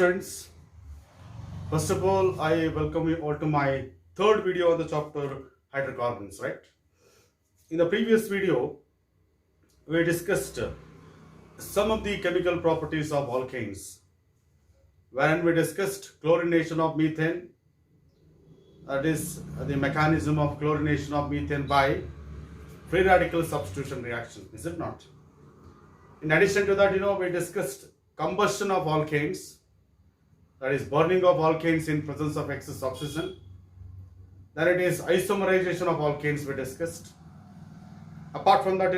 students, first of all, I welcome you all to my third video on the chapter hydrocarbons, right? In the previous video, we discussed some of the chemical properties of alkanes, wherein we discussed chlorination of methane, that is the mechanism of chlorination of methane by free radical substitution reaction, is it not? In addition to that, we discussed combustion of alkanes, that is burning of alkanes in presence of excess oxygen. Then it is isomerization of alkanes we discussed. Apart from that,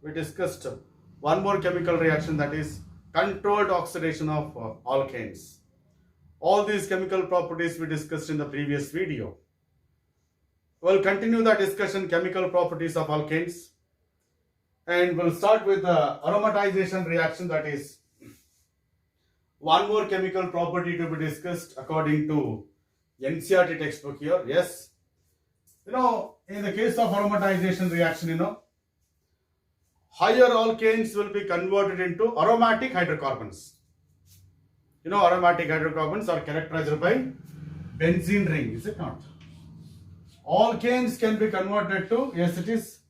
we discussed one more chemical reaction, that is controlled oxidation of alkanes. All these chemical properties we discussed in the previous video. We'll continue the discussion chemical properties of alkanes, and we'll start with the aromatization reaction, that is one more chemical property to be discussed according to NCERT textbook here. Yes, in the case of aromatization reaction, higher alkanes will be converted into aromatic hydrocarbons. Aromatic hydrocarbons are characterized by benzene ring, is it not? Alkanes can be converted to, yes, it is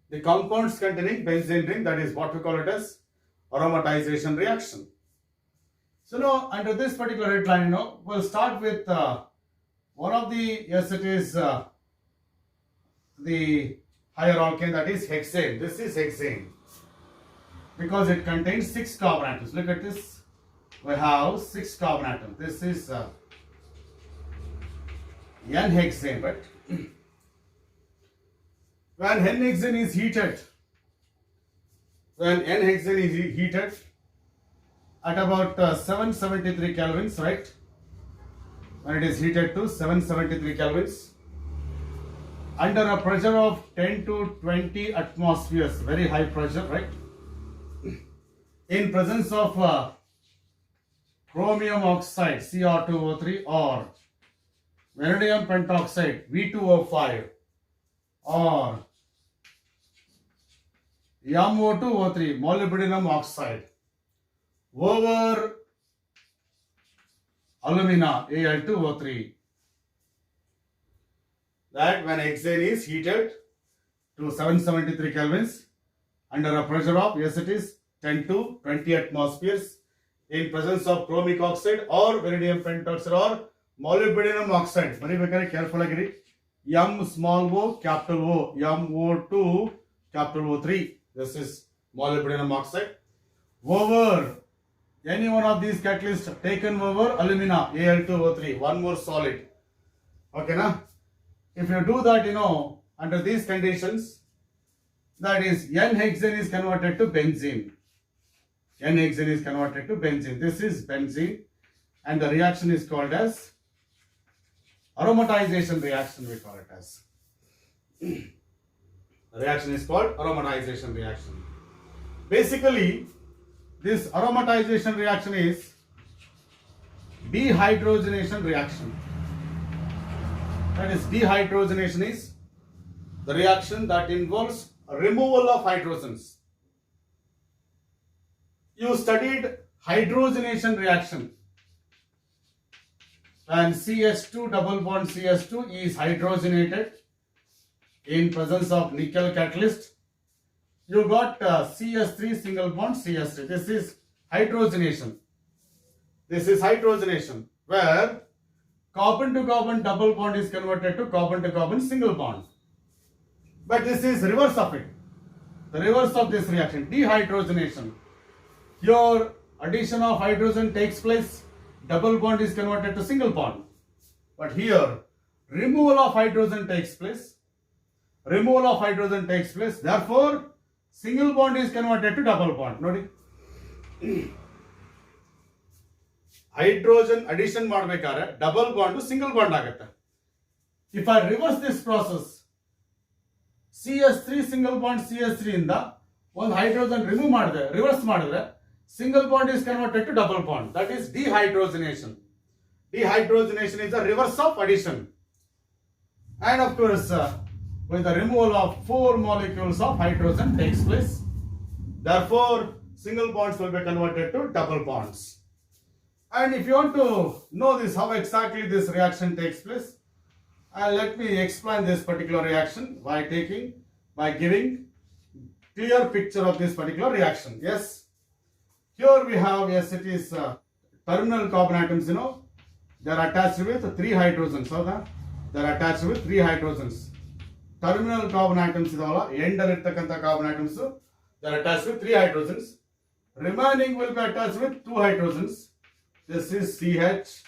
the compounds containing benzene ring, that is what we call it as aromatization reaction. So under this particular headline, we'll start with one of the, yes, it is the higher alkane, that is hexane. This is hexane because it contains 6 carbon atoms. Look at this. We have 6 carbon atoms. This is N-hexane, right? When N-hexane is heated, at about 773 kelvins, right? When it is heated to 773 kelvins, under a pressure of 10 to 20 atmospheres, very high pressure, right? In presence of chromium oxide, Cr2O3, or vanadium pentoxide, V2O5, or MO2O3, molybdenum oxide, over alumina, Al2O3. That when hexane is heated to 773 kelvins under a pressure of, yes, it is 10 to 20 atmospheres, in presence of chromic oxide or vanadium pentoxide or molybdenum oxide. Very careful agri. M small o capital O, MO2 capital O3. This is molybdenum oxide. Over any one of these catalysts taken over alumina, Al2O3, one more solid. Okay, now if you do that, under these conditions, that is N-hexane is converted to benzene. N-hexane is converted to benzene. This is benzene, and the reaction is called as aromatization reaction, we call it as. The reaction is called aromatization reaction. Basically, this aromatization reaction is dehydrogenation reaction. That is, dehydrogenation is the reaction that involves removal of hydrogens. You studied hydrogenation reaction, and CH2 double bond CH2 is hydrogenated in presence of nickel catalyst. You got CH3 single bond CH3. This is hydrogenation. This is hydrogenation, where carbon to carbon double bond is converted to carbon to carbon single bond. But this is reverse of it. The reverse of this reaction, dehydrogenation. Here addition of hydrogen takes place, double bond is converted to single bond. But here removal of hydrogen takes place. Removal of hydrogen takes place. Therefore, single bond is converted to double bond. Nodi. Hydrogen addition madbekare double bond to single bond agutte. If I reverse this process, CH3 single bond CH3 inda one hydrogen remove madide, reverse madidre, single bond is converted to double bond. That is dehydrogenation. Dehydrogenation is the reverse of addition. And of course, with the removal of 4 molecules of hydrogen takes place. Therefore, single bonds will be converted to double bonds. And if you want to know this, how exactly this reaction takes place, let me explain this particular reaction by giving clear picture of this particular reaction. Yes, here we have, yes, it is terminal carbon atoms, they are attached with 3 hydrogens. So they are attached with 3 hydrogens. Terminal carbon atoms end carbon atoms, they are attached with 3 hydrogens. Remaining will be attached with 2 hydrogens. This is CH,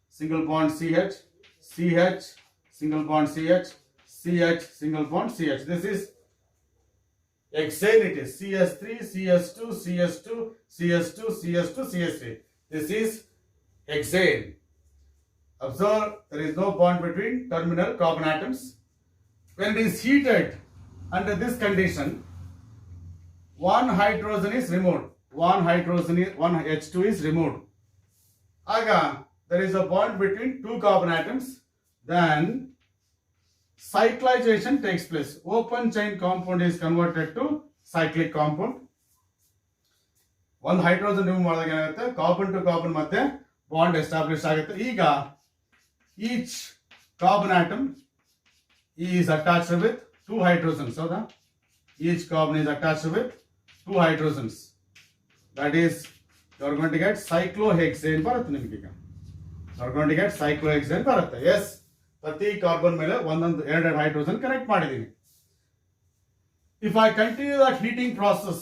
single bond CH, CH, single bond CH, CH, single bond CH. This is hexane, it is CS3, CS2, CS2, CS2, CS2, CS3. This is hexane. Observe, there is no bond between terminal carbon atoms. When it is heated under this condition, one hydrogen is removed. One H2 is removed. Aga, there is a bond between 2 carbon atoms. Then cyclization takes place. Open chain compound is converted to cyclic compound. One hydrogen remove ಮಾಡಿದಾಗ carbon to carbon ಮತ್ತೆ bond establish ಆಗುತ್ತೆ. ಈಗ each carbon atom is attached with 2 hydrogens. So each carbon is attached with 2 hydrogens. That is, you are going to get cyclohexane ಬರುತ್ತೆ ನಿಮಗೆ. You are going to get cyclohexane ಬರುತ್ತೆ. Yes, ಪ್ರತಿ carbon ಮೇಲೆ ಒಂದೊಂದು 2 hydrogen connect ಮಾಡಿದ್ದೀನಿ. If I continue that heating process,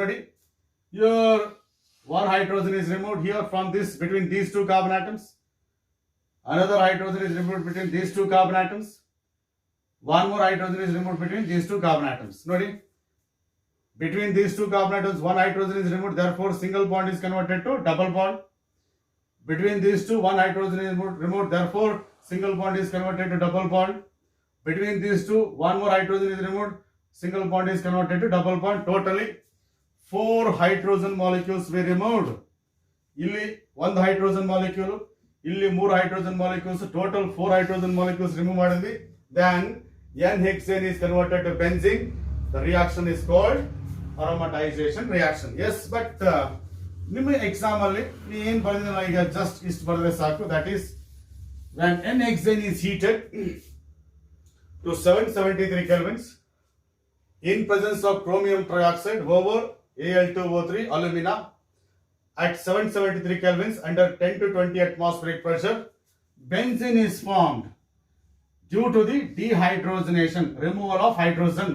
ನೋಡಿ, here one hydrogen is removed here from this, between these 2 carbon atoms. Another hydrogen is removed between these 2 carbon atoms. One more hydrogen is removed between these 2 carbon atoms. ನೋಡಿ, between these 2 carbon atoms, one hydrogen is removed, therefore single bond is converted to double bond. Between these two, one hydrogen is removed, therefore single bond is converted to double bond. Between these two, one more hydrogen is removed, single bond is converted to double bond. Totally 4 hydrogen molecules were removed. Illi 1 hydrogen molecule, illi 3 hydrogen molecules, total 4 hydrogen molecules remove madindi. Then N-hexane is converted to benzene. The reaction is called aromatization reaction. Yes, but ನಿಮ್ಮ exam ಅಲ್ಲಿ ಏನು ಬರೆದಿಲ್ಲ, ಈಗ just ಇಷ್ಟು ಬರೆದ್ರೆ ಸಾಕು. That is when N-hexane is heated to 773 kelvins in presence of chromium trioxide over Al2O3 alumina at 773 kelvins under 10 to 20 atmospheric pressure, benzene is formed due to the dehydrogenation, removal of hydrogen.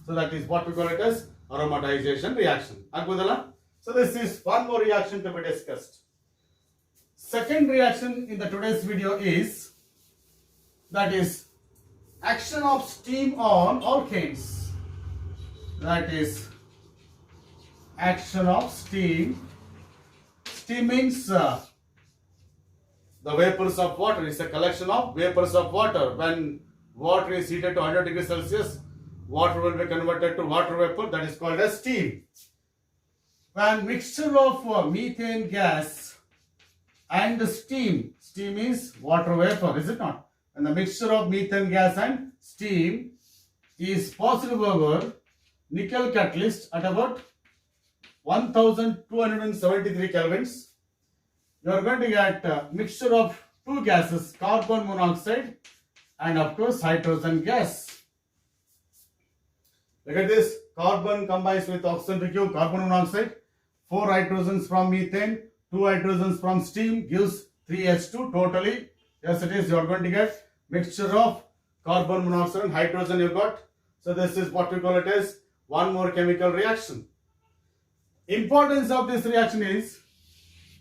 So that is what we call it as aromatization reaction. Agudala? So this is one more reaction to be discussed. Second reaction in the today's video is, that is, action of steam on alkanes. That is, action of steam. Steam means the vapors of water. It's a collection of vapors of water. When water is heated to 100 degrees Celsius, water will be converted to water vapor. That is called as steam. When mixture of methane gas and steam is water vapor, is it not? And the mixture of methane gas and steam is possible over nickel catalyst at about 1273 kelvins. You are going to get a mixture of 2 gases, carbon monoxide and of course hydrogen gas. Look at this, carbon combines with oxygen to give carbon monoxide. 4 hydrogens from methane, 2 hydrogens from steam gives 3H2 totally. Yes, it is. You are going to get mixture of carbon monoxide and hydrogen you got. So this is what we call it as one more chemical reaction. Importance of this reaction is,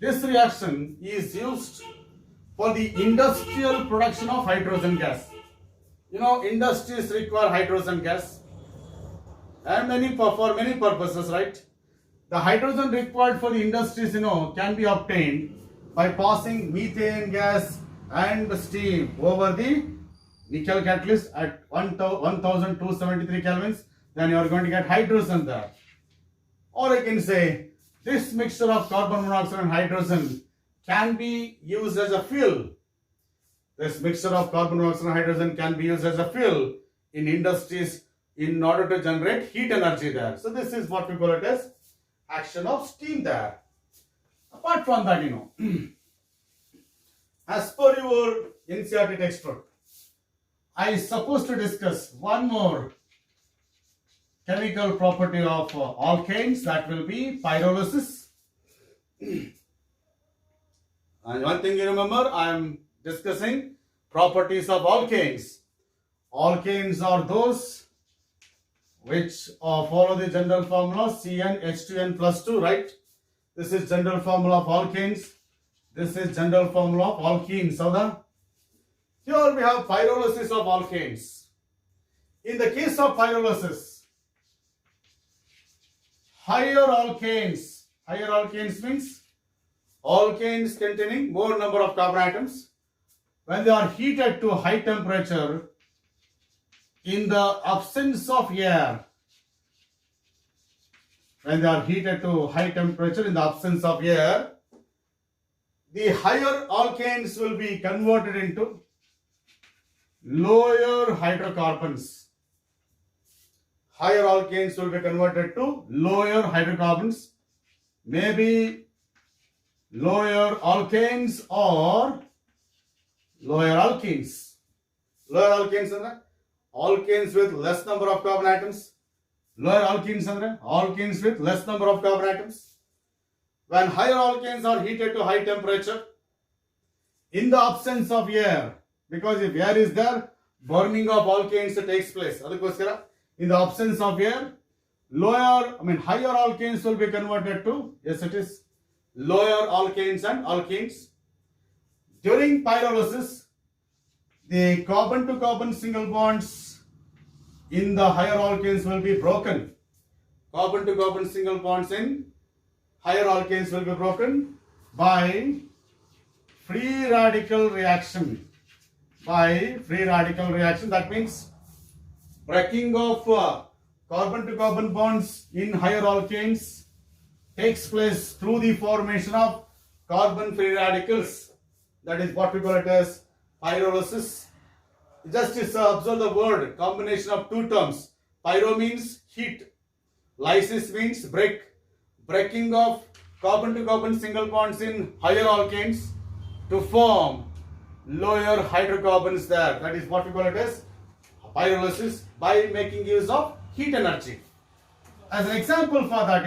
this reaction is used for the industrial production of hydrogen gas. You know, industries require hydrogen gas and for many purposes, right? The hydrogen required for the industries, can be obtained by passing methane gas and steam over the nickel catalyst at 1273 kelvins. Then you are going to get hydrogen there. Or I can say, this mixture of carbon monoxide and hydrogen can be used as a fuel. This mixture of carbon monoxide and hydrogen can be used as a fuel in industries in order to generate heat energy there. So this is what we call it as action of steam there. Apart from that, as per your NCERT textbook, I supposed to discuss one more chemical property of alkanes, that will be pyrolysis. And one thing you remember, I am discussing properties of alkanes. Alkanes are those which follow the general formula CnH2n plus 2, right? This is general formula of alkanes. This is general formula of alkenes. Here we have pyrolysis of alkanes. In the case of pyrolysis, higher alkanes means alkanes containing more number of carbon atoms, when they are heated to high temperature in the absence of air, when they are heated to high temperature in the absence of air, the higher alkanes will be converted into lower hydrocarbons. Higher alkanes will be converted to lower hydrocarbons, maybe lower alkanes or lower alkenes. Lower alkanes andre alkanes with less number of carbon atoms. Lower alkenes andre alkenes with less number of carbon atoms. When higher alkanes are heated to high temperature in the absence of air, because if air is there, burning of alkanes takes place. Adakkoskara, in the absence of air, higher alkanes will be converted to, yes, it is lower alkanes and alkenes. During pyrolysis, the carbon to carbon single bonds in the higher alkanes will be broken. Carbon to carbon single bonds in higher alkanes will be broken by free radical reaction. That means breaking of carbon to carbon bonds in higher alkanes takes place through the formation of carbon free radicals. That is what we call it as pyrolysis. Just observe the word, combination of two terms. Pyro means heat, lysis means breaking of carbon to carbon single bonds in higher alkanes to form lower hydrocarbons there. That is what we call it as pyrolysis, by making use of heat energy. As an example for that,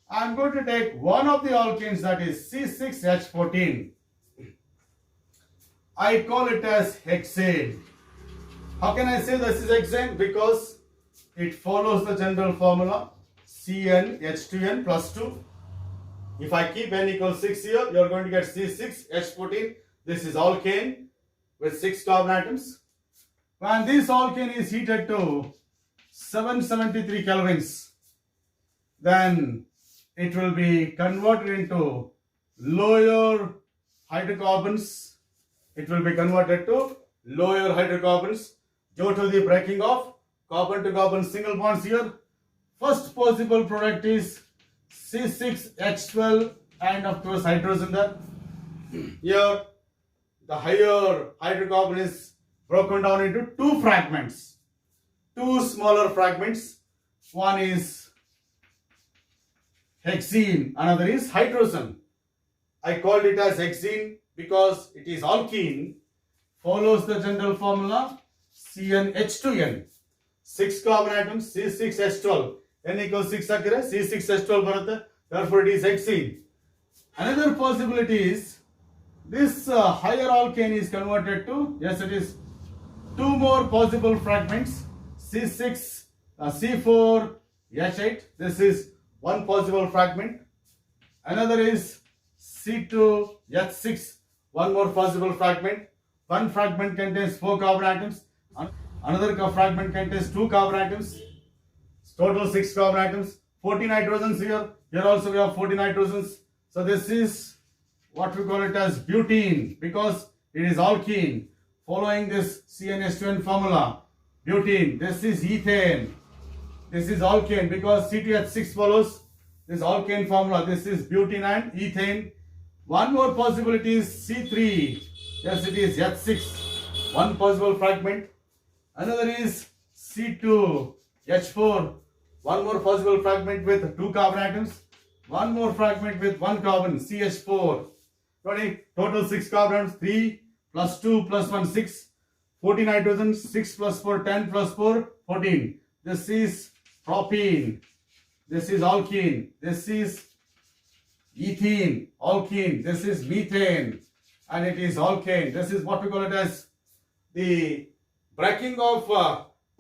I am going to take one of the alkanes, that is C6H14. I call it as hexane. How can I say this is hexane? Because it follows the general formula CnH2n plus 2. If I keep n equals 6 here, you are going to get C6H14. This is alkane with 6 carbon atoms. When this alkane is heated to 773 kelvins, then it will be converted into lower hydrocarbons. It will be converted to lower hydrocarbons due to the breaking of carbon to carbon single bonds here. First possible product is C6H12 and of course hydrogen there. Here the higher hydrocarbon is broken down into two fragments, two smaller fragments. One is hexene, another is hydrogen. I called it as hexene because it is alkene, follows the general formula CnH2n. 6 carbon atoms, C6H12. N equals 6 akire, C6H12 barutte. Therefore, it is hexene. Another possibility is this higher alkane is converted to, yes, it is two more possible fragments, C6, C4H8. This is one possible fragment. Another is C2H6, one more possible fragment. One fragment contains 4 carbon atoms. Another fragment contains 2 carbon atoms. Total 6 carbon atoms. 14 hydrogens here. Here also we have 14 hydrogens. So this is what we call it as butene, because it is alkene. Following this CnH2n formula, butene. This is ethane. This is alkane because C2H6 follows this alkane formula. This is butene and ethane. One more possibility is C3. Yes, it is H6. One possible fragment. Another is C2H4. One more possible fragment with 2 carbon atoms. One more fragment with one carbon, CH4. Total 6 carbons, 3 plus 2 plus 1, 6. 14 hydrogens, 6 plus 4, 10 plus 4, 14. This is propene. This is alkene. This is ethene, alkene. This is methane. And it is alkane. This is what we call it as the breaking of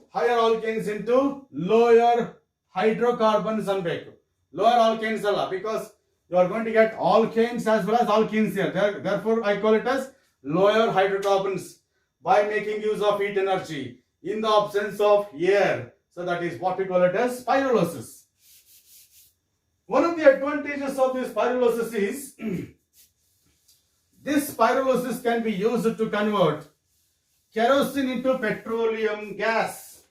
higher alkanes into lower hydrocarbons unbreak. Lower alkanes alla, because you are going to get alkanes as well as alkenes here. Therefore, I call it as lower hydrocarbons by making use of heat energy in the absence of air. So that is what we call it as pyrolysis. One of the advantages of this pyrolysis is this pyrolysis can be used to convert kerosene into petroleum gas.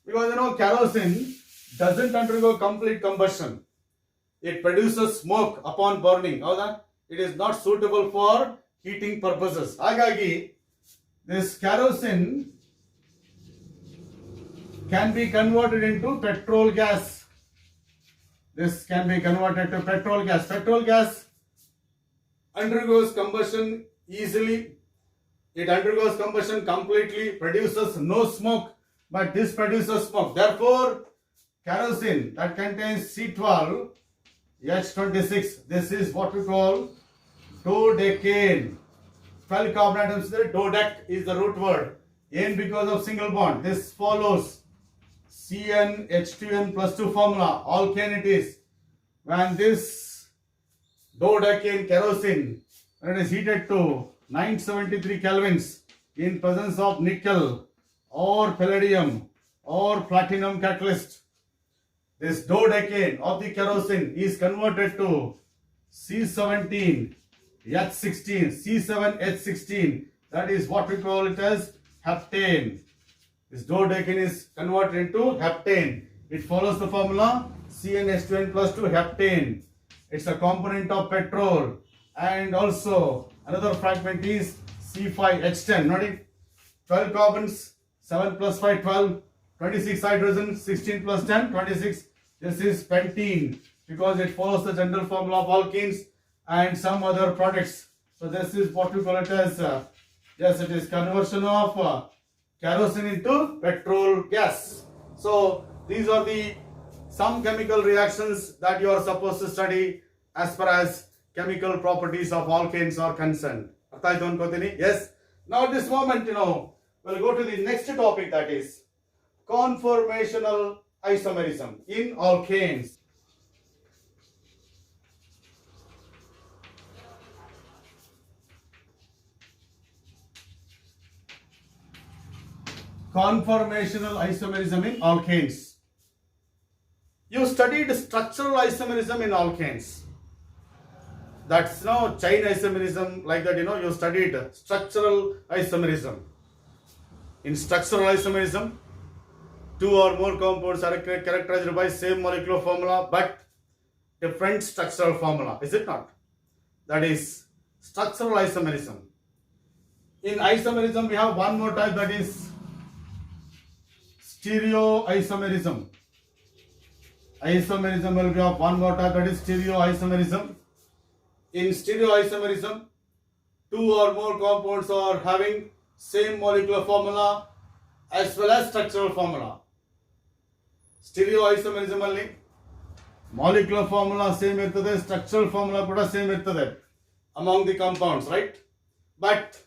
Because kerosene doesn't undergo complete combustion. It produces smoke upon burning. It is not suitable for heating purposes. Hagagi, this kerosene can be converted into petrol gas. This can be converted to petrol gas. Petrol gas undergoes combustion easily. It undergoes combustion completely, produces no smoke, but this produces smoke. Therefore, kerosene that contains C12H26, this is what we call dodecane. 12 carbon atoms there. Dodec is the root word. N because of single bond. This follows CnH2n plus 2 formula. Alkane it is. When this dodecane kerosene, when it is heated to 973 kelvins in presence of nickel or palladium or platinum catalyst, this dodecane of the kerosene is converted to C17H16, C7H16. That is what we call it as heptane. This dodecane is converted into heptane. It follows the formula CnH2n plus 2 heptane. It's a component of petrol. And also another fragment is C5H10. Notice 12 carbons, 7 plus 5, 12, 26 hydrogen, 16 plus 10, 26. This is pentene because it follows the general formula of alkenes and some other products. So this is what we call it as, yes, it is conversion of kerosene into petrol gas. So these are the some chemical reactions that you are supposed to study as far as chemical properties of alkanes are concerned. Yes. Now at this moment, we'll go to the next topic, that is conformational isomerism in alkanes. Conformational isomerism in alkanes. You studied structural isomerism in alkanes. That's chain isomerism, like that, you studied structural isomerism. In structural isomerism, two or more compounds are characterized by same molecular formula but different structural formula. Is it not? That is structural isomerism. In isomerism, we have one more type, that is stereoisomerism. Isomerism will be of one more type, that is stereoisomerism. In stereoisomerism, two or more compounds are having same molecular formula as well as structural formula. Stereoisomerism alli molecular formula same irtade, structural formula kuda same irtade among the compounds, right? But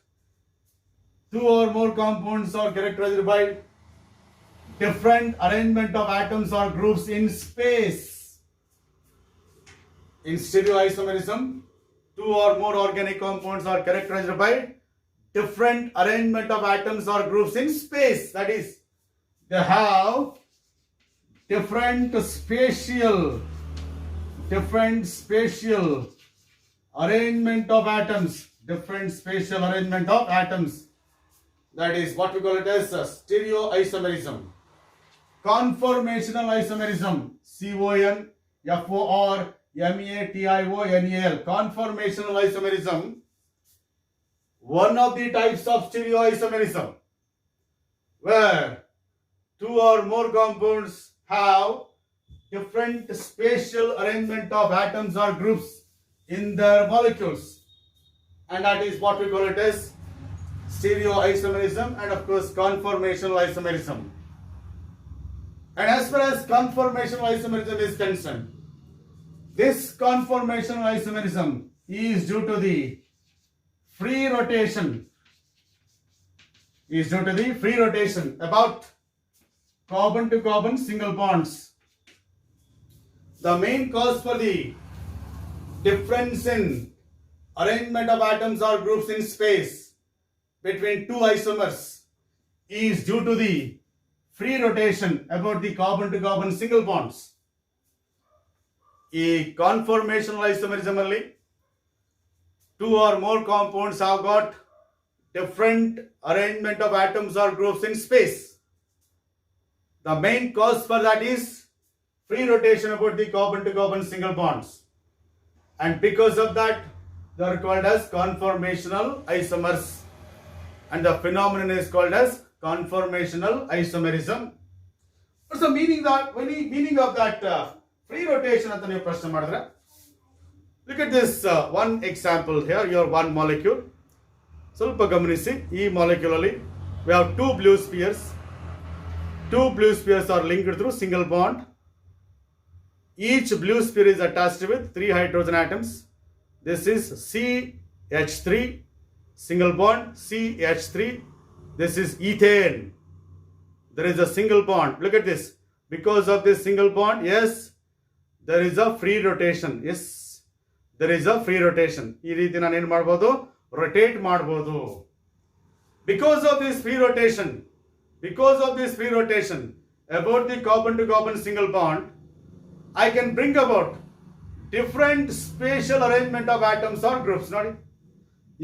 two or more compounds are characterized by different arrangement of atoms or groups in space. In stereoisomerism, two or more organic compounds are characterized by different arrangement of atoms or groups in space. That is, they have different spatial arrangement of atoms. Different spatial arrangement of atoms. That is what we call it as stereoisomerism. Conformational isomerism, CONFOR MEATIONAL. Conformational isomerism, one of the types of stereoisomerism, where two or more compounds have different spatial arrangement of atoms or groups in their molecules, and that is what we call it as stereoisomerism and of course conformational isomerism. And as far as conformational isomerism is concerned, this conformational isomerism is due to the free rotation about carbon to carbon single bonds. The main cause for the difference in arrangement of atoms or groups in space between two isomers is due to the free rotation about the carbon to carbon single bonds. A conformational isomerism alli two or more compounds have got different arrangement of atoms or groups in space. The main cause for that is free rotation about the carbon to carbon single bonds, and because of that they are called as conformational isomers, and the phenomenon is called as conformational isomerism. What's the meaning of that free rotation ಅಂತ ನೀವು ಪ್ರಶ್ನೆ ಮಾಡಿದ್ರೆ, look at this one example here. Your one molecule, ಸ್ವಲ್ಪ ಗಮನಿಸಿ. ಈ molecule ಅಲ್ಲಿ we have two blue spheres are linked through single bond. Each blue sphere is attached with 3 hydrogen atoms. This is CH3 single bond, CH3. This is ethane. There is a single bond. Look at this. Because of this single bond, yes, there is a free rotation. Yes, there is a free rotation. ಈ ರೀತಿ ನಾನು ಏನು ಮಾಡಬಹುದು? Rotate ಮಾಡಬಹುದು. Because of this free rotation about the carbon to carbon single bond, I can bring about different spatial arrangement of atoms or groups. ನೋಡಿ,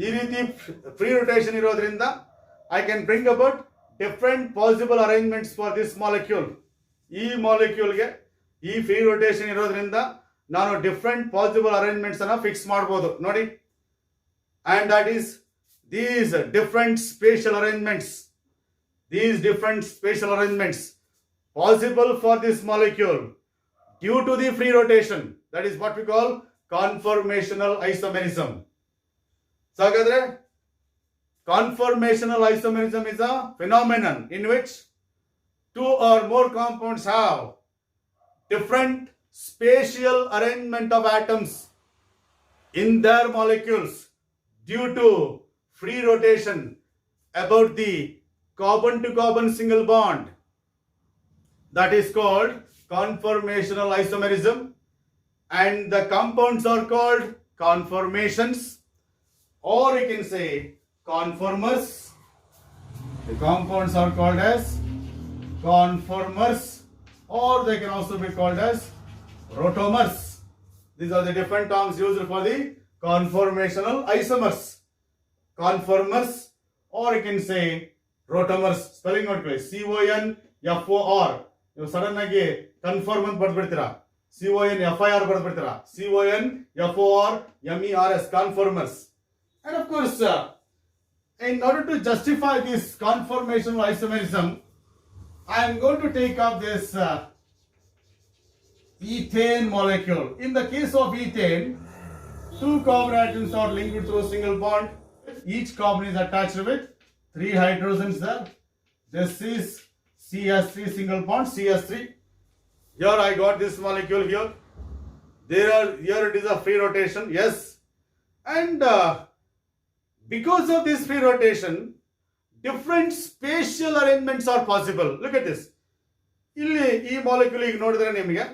ಈ ರೀತಿ free rotation ಇರೋದ್ರಿಂದ I can bring about different possible arrangements for this molecule. ಈ moleculeಗೆ ಈ free rotation ಇರೋದ್ರಿಂದ ನಾನು different possible arrangements ಅನ್ನು fix ಮಾಡಬಹುದು ನೋಡಿ. And that is these different spatial arrangements possible for this molecule due to the free rotation. That is what we call conformational isomerism. So ಹಾಗಾದ್ರೆ conformational isomerism is a phenomenon in which two or more compounds have different spatial arrangement of atoms in their molecules due to free rotation about the carbon to carbon single bond. That is called conformational isomerism, and the compounds are called conformations, or you can say conformers. The compounds are called as conformers, or they can also be called as rotamers. These are the different terms used for the conformational isomers. Conformers, or you can say rotamers. Spelling ನೋಡ್ಕೊಳ್ಳಿ, CONFOR. ನೀವು sudden ಆಗಿ confirm ಅಂತ ಬರ್ದ್ಬಿಡ್ತೀರಾ, CONFIR ಬರ್ದ್ಬಿಡ್ತೀರಾ, CONFOR MERS, conformers. And of course, in order to justify this conformational isomerism, I am going to take up this ethane molecule. In the case of ethane, two carbon atoms are linked through a single bond. Each carbon is attached with 3 hydrogens there. This is CH3 single bond, CH3. Here I got this molecule here. Here it is a free rotation, yes. And because of this free rotation, different spatial arrangements are possible. Look at this. ಇಲ್ಲಿ ಈ molecule ಈಗ ನೋಡಿದ್ರೆ ನಿಮಗೆ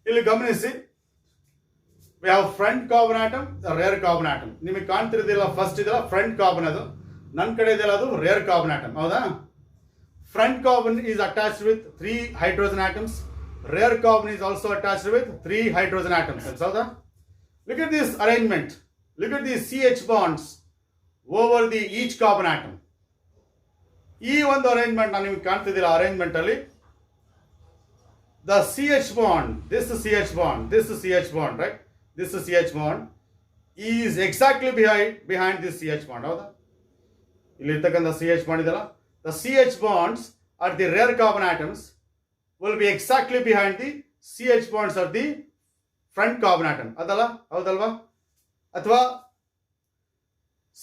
ಇಲ್ಲಿ ಗಮನಿಸಿ, we have front carbon atom, rear carbon atom. ನಿಮಗೆ ಕಾಣ್ತಿರೋದಿಲ್ಲ, first ಇದೆಲ್ಲ front carbon, ಅದು ನನ್ನ ಕಡೆ ಇದೆಲ್ಲ ಅದು ರೇರ್ ಕಾರ್ಬನ್ ಆಟಮ್. ಹೌದಾ? Front carbon is attached with 3 hydrogen atoms. Rear carbon is also attached with 3 hydrogen atoms. ಹೌದಾ? Look at this arrangement. Look at these CH bonds over the each carbon atom. ಈ ಒಂದು arrangement ನಾನು ನಿಮಗೆ ಕಾಣ್ತಿದ್ದೀರಾ, arrangement ಅಲ್ಲಿ the CH bond, this is CH bond, this is CH bond, right? This is CH bond is exactly behind this CH bond. ಹೌದಾ? ಇಲ್ಲಿ ಇರ್ತಕ್ಕಂಥ CH bond ಇದೆಲ್ಲ, the CH bonds are the rear carbon atoms will be exactly behind the CH bonds of the front carbon atom. Adala? Avadalva? Athwa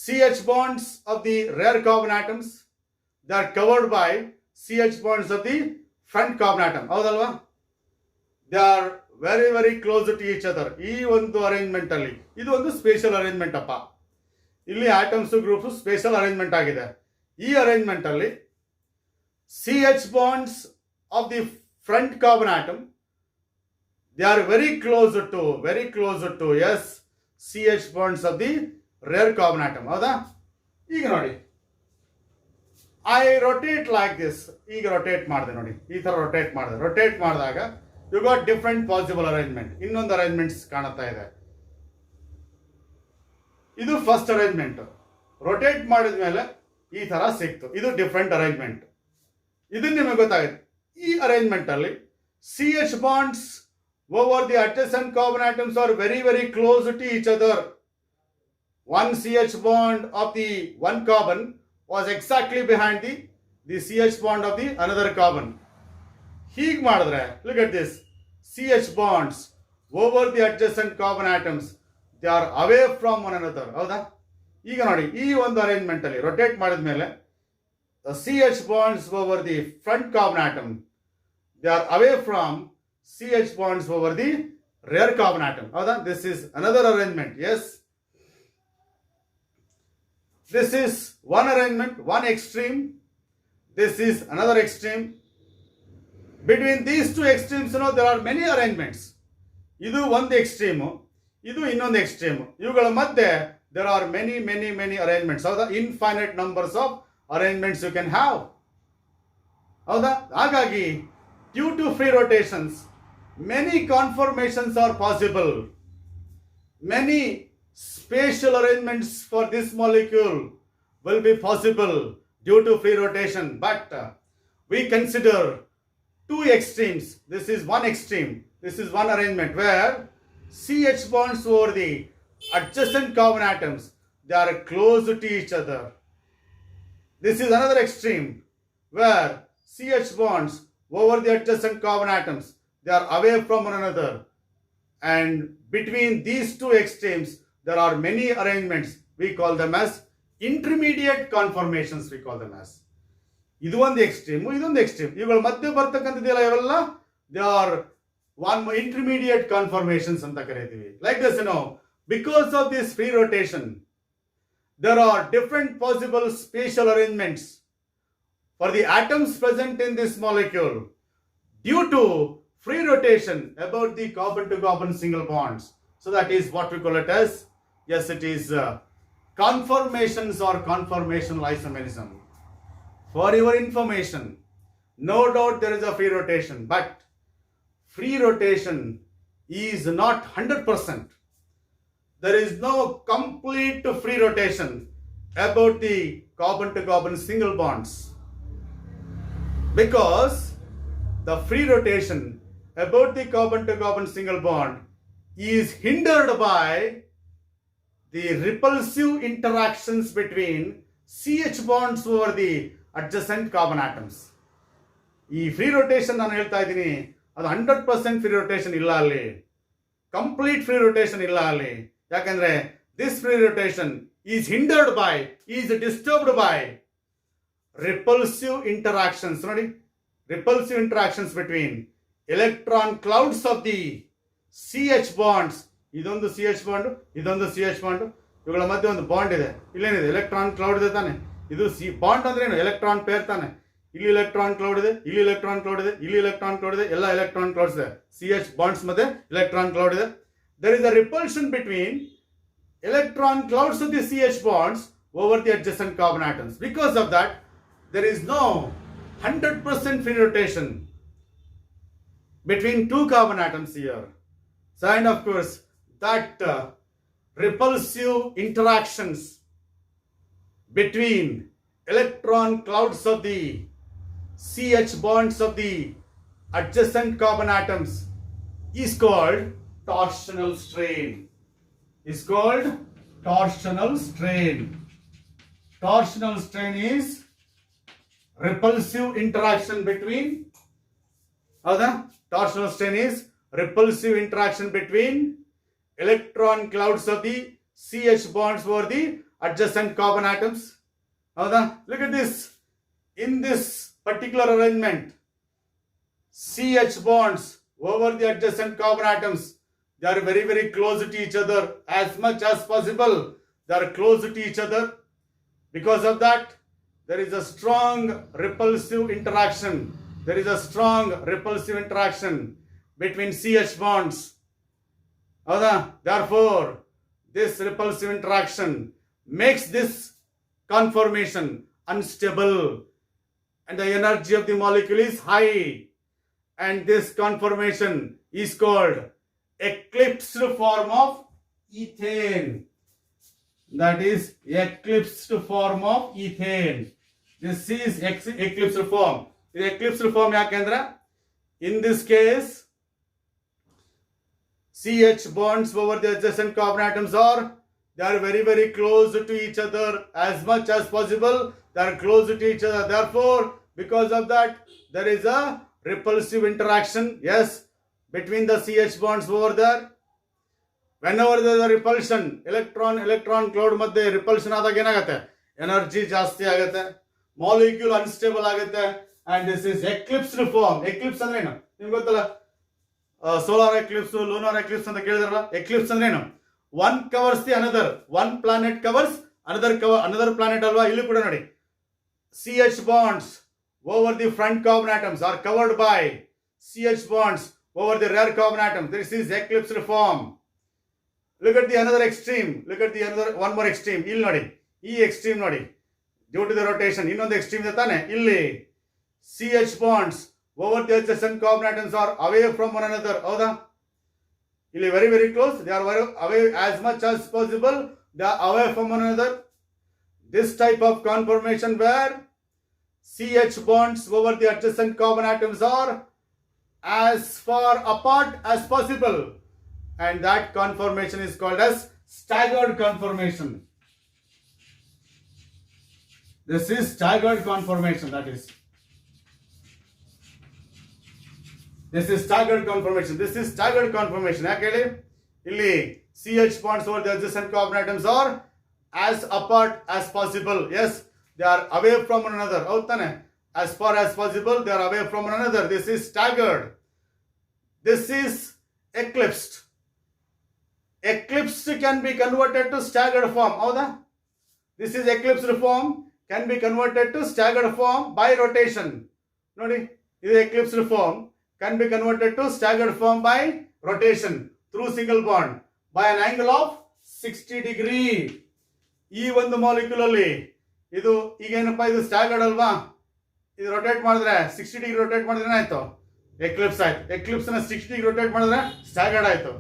CH bonds of the rear carbon atoms, they are covered by CH bonds of the front carbon atom. Avadalva? They are very very close to each other. ಈ ಒಂದು arrangement ಅಲ್ಲಿ ಇದು ಒಂದು spatial arrangement ಅಪ್ಪ. ಇಲ್ಲಿ atoms groups spatial arrangement ಆಗಿದೆ. ಈ arrangement ಅಲ್ಲಿ CH bonds of the front carbon atom, they are very close to yes CH bonds of the rear carbon atom. ಹೌದಾ? ಈಗ ನೋಡಿ, I rotate like this. ಈಗ rotate ಮಾಡಿದೆ ನೋಡಿ, ಈ ತರ ರೊಟೇಟ್ ಮಾಡಿದಾಗ you got different possible arrangement. ಇನ್ನೊಂದು ಅರೇಂಜ್ಮೆಂಟ್ಸ್ ಕಾಣುತ್ತಾ ಇದೆ. ಇದು ಫಸ್ಟ್ ಅರೇಂಜ್ಮೆಂಟ್. ರೊಟೇಟ್ ಮಾಡಿದ ಮೇಲೆ ಈ ತರ ಸಿಕ್ತು. ಇದು ಡಿಫ್ರೆಂಟ್ ಅರೇಂಜ್ಮೆಂಟ್. ಇದು ನಿಮಗೆ ಗೊತ್ತಾಗುತ್ತೆ. ಈ ಅರೇಂಜ್ಮೆಂಟ್ ಅಲ್ಲಿ CH bonds over the adjacent carbon atoms are very very close to each other. One CH bond of the one carbon was exactly behind the CH bond of the another carbon. ಹೀಗೆ ಮಾಡಿದ್ರೆ look at this, CH bonds over the adjacent carbon atoms, they are away from one another. ಹೌದಾ? ಈಗ ನೋಡಿ, ಈ ಒಂದು arrangement ಅಲ್ಲಿ rotate ಮಾಡಿದ ಮೇಲೆ the CH bonds over the front carbon atom, they are away from CH bonds over the rear carbon atom. ಹೌದಾ? This is another arrangement. Yes, this is one arrangement, one extreme. This is another extreme. Between these two extremes, there are many arrangements. ಇದು ಒಂದು extreme, ಇದು ಇನ್ನೊಂದು extreme. ಇವುಗಳ ಮಧ್ಯೆ there are many arrangements. ಹೌದಾ? Infinite numbers of arrangements you can have. ಹೌದಾ? ಹಾಗಾಗಿ due to free rotations, many conformations are possible. Many spatial arrangements for this molecule will be possible due to free rotation. But we consider two extremes. This is one extreme. This is one arrangement where CH bonds over the adjacent carbon atoms, they are close to each other. This is another extreme where CH bonds over the adjacent carbon atoms, they are away from one another. And between these two extremes, there are many arrangements. We call them as intermediate conformations. We call them as. ಇದು ಒಂದು extreme, ಇದೊಂದು extreme. ಇವುಗಳ ಮಧ್ಯೆ ಬರ್ತಕ್ಕಂಥದ್ದೆಲ್ಲ ಇವೆಲ್ಲ they are one intermediate conformations ಅಂತ ಕರೀತೀವಿ. Like this, because of this free rotation, there are different possible spatial arrangements for the atoms present in this molecule due to free rotation about the carbon to carbon single bonds. So that is what we call it as, yes, it is conformations or conformational isomerism. For your information, no doubt there is a free rotation, but free rotation is not 100%. There is no complete free rotation about the carbon to carbon single bonds, because the free rotation about the carbon to carbon single bond is hindered by the repulsive interactions between CH bonds over the adjacent carbon atoms. ಈ free ರೋಟೇಷನ್ ನಾನು ಹೇಳ್ತಾ ಇದ್ದೀನಿ, ಅದು 100% free ರೋಟೇಷನ್ ಇಲ್ಲ ಅಲ್ಲಿ, complete free ರೋಟೇಷನ್ ಇಲ್ಲ ಅಲ್ಲಿ. ಯಾಕಂದ್ರೆ this free rotation is hindered by, is disturbed by repulsive interactions. ನೋಡಿ, repulsive interactions between electron clouds of the CH bonds. ಇದೊಂದು CH ಬಾಂಡ್, ಇದೊಂದು CH ಬಾಂಡ್, ಇವುಗಳ ಮಧ್ಯೆ ಒಂದು ಬಾಂಡ್ ಇದೆ. ಇಲ್ಲೇನಿದೆ? ಎಲೆಕ್ಟ್ರಾನ್ ಕ್ಲೌಡ್ ಇದೆ ತಾನೆ. ಇದು ಬಾಂಡ್ ಅಂದ್ರೆ ಏನು? ಎಲೆಕ್ಟ್ರಾನ್ ಪೇರ್ ತಾನೆ. ಇಲ್ಲಿ ಎಲೆಕ್ಟ್ರಾನ್ ಕ್ಲೌಡ್ ಇದೆ, ಇಲ್ಲಿ ಎಲೆಕ್ಟ್ರಾನ್ ಕ್ಲೌಡ್ ಇದೆ, ಇಲ್ಲಿ ಎಲೆಕ್ಟ್ರಾನ್ ಕ್ಲೌಡ್ ಇದೆ, ಎಲ್ಲ ಎಲೆಕ್ಟ್ರಾನ್ ಕ್ಲೌಡ್ಸ್ ಇದೆ. CH ಬಾಂಡ್ಸ್ ಮಧ್ಯೆ ಎಲೆಕ್ಟ್ರಾನ್ ಕ್ಲೌಡ್ ಇದೆ. There is a repulsion between electron clouds of the CH bonds over the adjacent carbon atoms. Because of that, there is no 100% free rotation between two carbon atoms here. So, and of course, that repulsive interactions between electron clouds of the CH bonds of the adjacent carbon atoms is called torsional strain. Is called torsional strain. Torsional strain is repulsive interaction between The torsional strain is repulsive interaction between electron clouds of the CH bonds over the adjacent carbon atoms. Look at this. In this particular arrangement, CH bonds over the adjacent carbon atoms, they are very, very close to each other as much as possible. They are close to each other. Because of that, there is a strong repulsive interaction. There is a strong repulsive interaction between CH bonds. Therefore, this repulsive interaction makes this conformation unstable and the energy of the molecule is high. And this conformation is called eclipsed form of ethane. That is eclipsed form of ethane. This is eclipsed form. The eclipsed form yakandra, in this case, CH bonds over the adjacent carbon atoms they are very, very close to each other as much as possible. They are close to each other. Therefore, because of that, there is a repulsive interaction, yes, between the CH bonds over there. Whenever there is a repulsion, electron cloud madhye repulsion adag enagate, energy jasti agate, molecule unstable agate, and this is eclipsed form. Eclipse andre enu nimge gottalla, solar eclipse, lunar eclipse anta kelidaralla. Eclipse andre enu, one covers the another, one planet covers another planet alva. Illi kuda nodi, CH bonds over the front carbon atoms are covered by CH bonds over the rear carbon atom. This is eclipsed form. Look at the another extreme. Look at the another one more extreme. Illi nodi, ee extreme nodi, due to the rotation. Innondu extreme ಇದೆ ತಾನೆ, ಇಲ್ಲಿ CH bonds over the adjacent carbon atoms are away from one another. ಹೌದಾ? ಇಲ್ಲಿ very, very close. They are away as much as possible. They are away from one another. This type of conformation where CH bonds over the adjacent carbon atoms are as far apart as possible. And that conformation is called as staggered conformation. This is staggered conformation, that is. This is staggered conformation. This is staggered conformation. Yakeli illi CH bonds over the adjacent carbon atoms are as apart as possible. Yes, they are away from one another. Avutane, as far as possible, they are away from one another. This is staggered. This is eclipsed. Eclipsed can be converted to staggered form. Avada? This is eclipsed form can be converted to staggered form by rotation. Nodi, this eclipsed form can be converted to staggered form by rotation through single bond by an angle of 60 degree. ಈ ಒಂದು molecule ಅಲ್ಲಿ ಇದು ಈಗ ಏನಪ್ಪಾ, ಇದು staggered ಅಲ್ವಾ, ಇದು rotate ಮಾಡಿದ್ರೆ 60 ಡಿಗ್ರಿ ರೊಟೇಟ್ ಮಾಡಿದ್ರೆ ಏನಾಯ್ತು, ಎಕ್ಲಿಪ್ಸ್ ಆಯ್ತು. ಎಕ್ಲಿಪ್ಸ್ ನ 60 ಡಿಗ್ರಿ ರೊಟೇಟ್ ಮಾಡಿದ್ರೆ ಸ್ಟ್ಯಾಗರ್ಡ್ ಆಯ್ತು.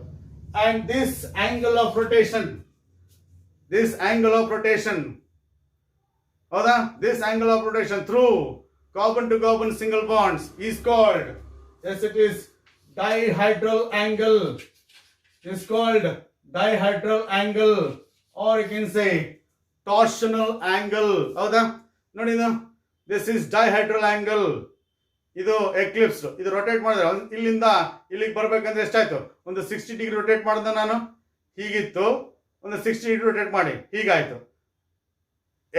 And this angle of rotation, ಹೌದಾ, this angle of rotation through carbon to carbon single bonds is called, yes, it is dihedral angle. It's called dihedral angle, or you can say torsional angle. ಹೌದಾ, ನೋಡಿ ಇದು, this is ಡೈಹೈಡ್ರಲ್ angle. ಇದು Eclipse. ಇದು rotate ಮಾಡಿದ್ರೆ ಇಲ್ಲಿಂದ ಇಲ್ಲಿಗೆ ಬರ್ಬೇಕಂದ್ರೆ ಎಷ್ಟಾಯ್ತು, ಒಂದು 60 ಡಿಗ್ರಿ ರೊಟೇಟ್ ಮಾಡಿದ ನಾನು, ಹೀಗಿತ್ತು, ಒಂದು 60 ಡಿಗ್ರಿ ರೊಟೇಟ್ ಮಾಡಿ ಹೀಗಾಯ್ತು.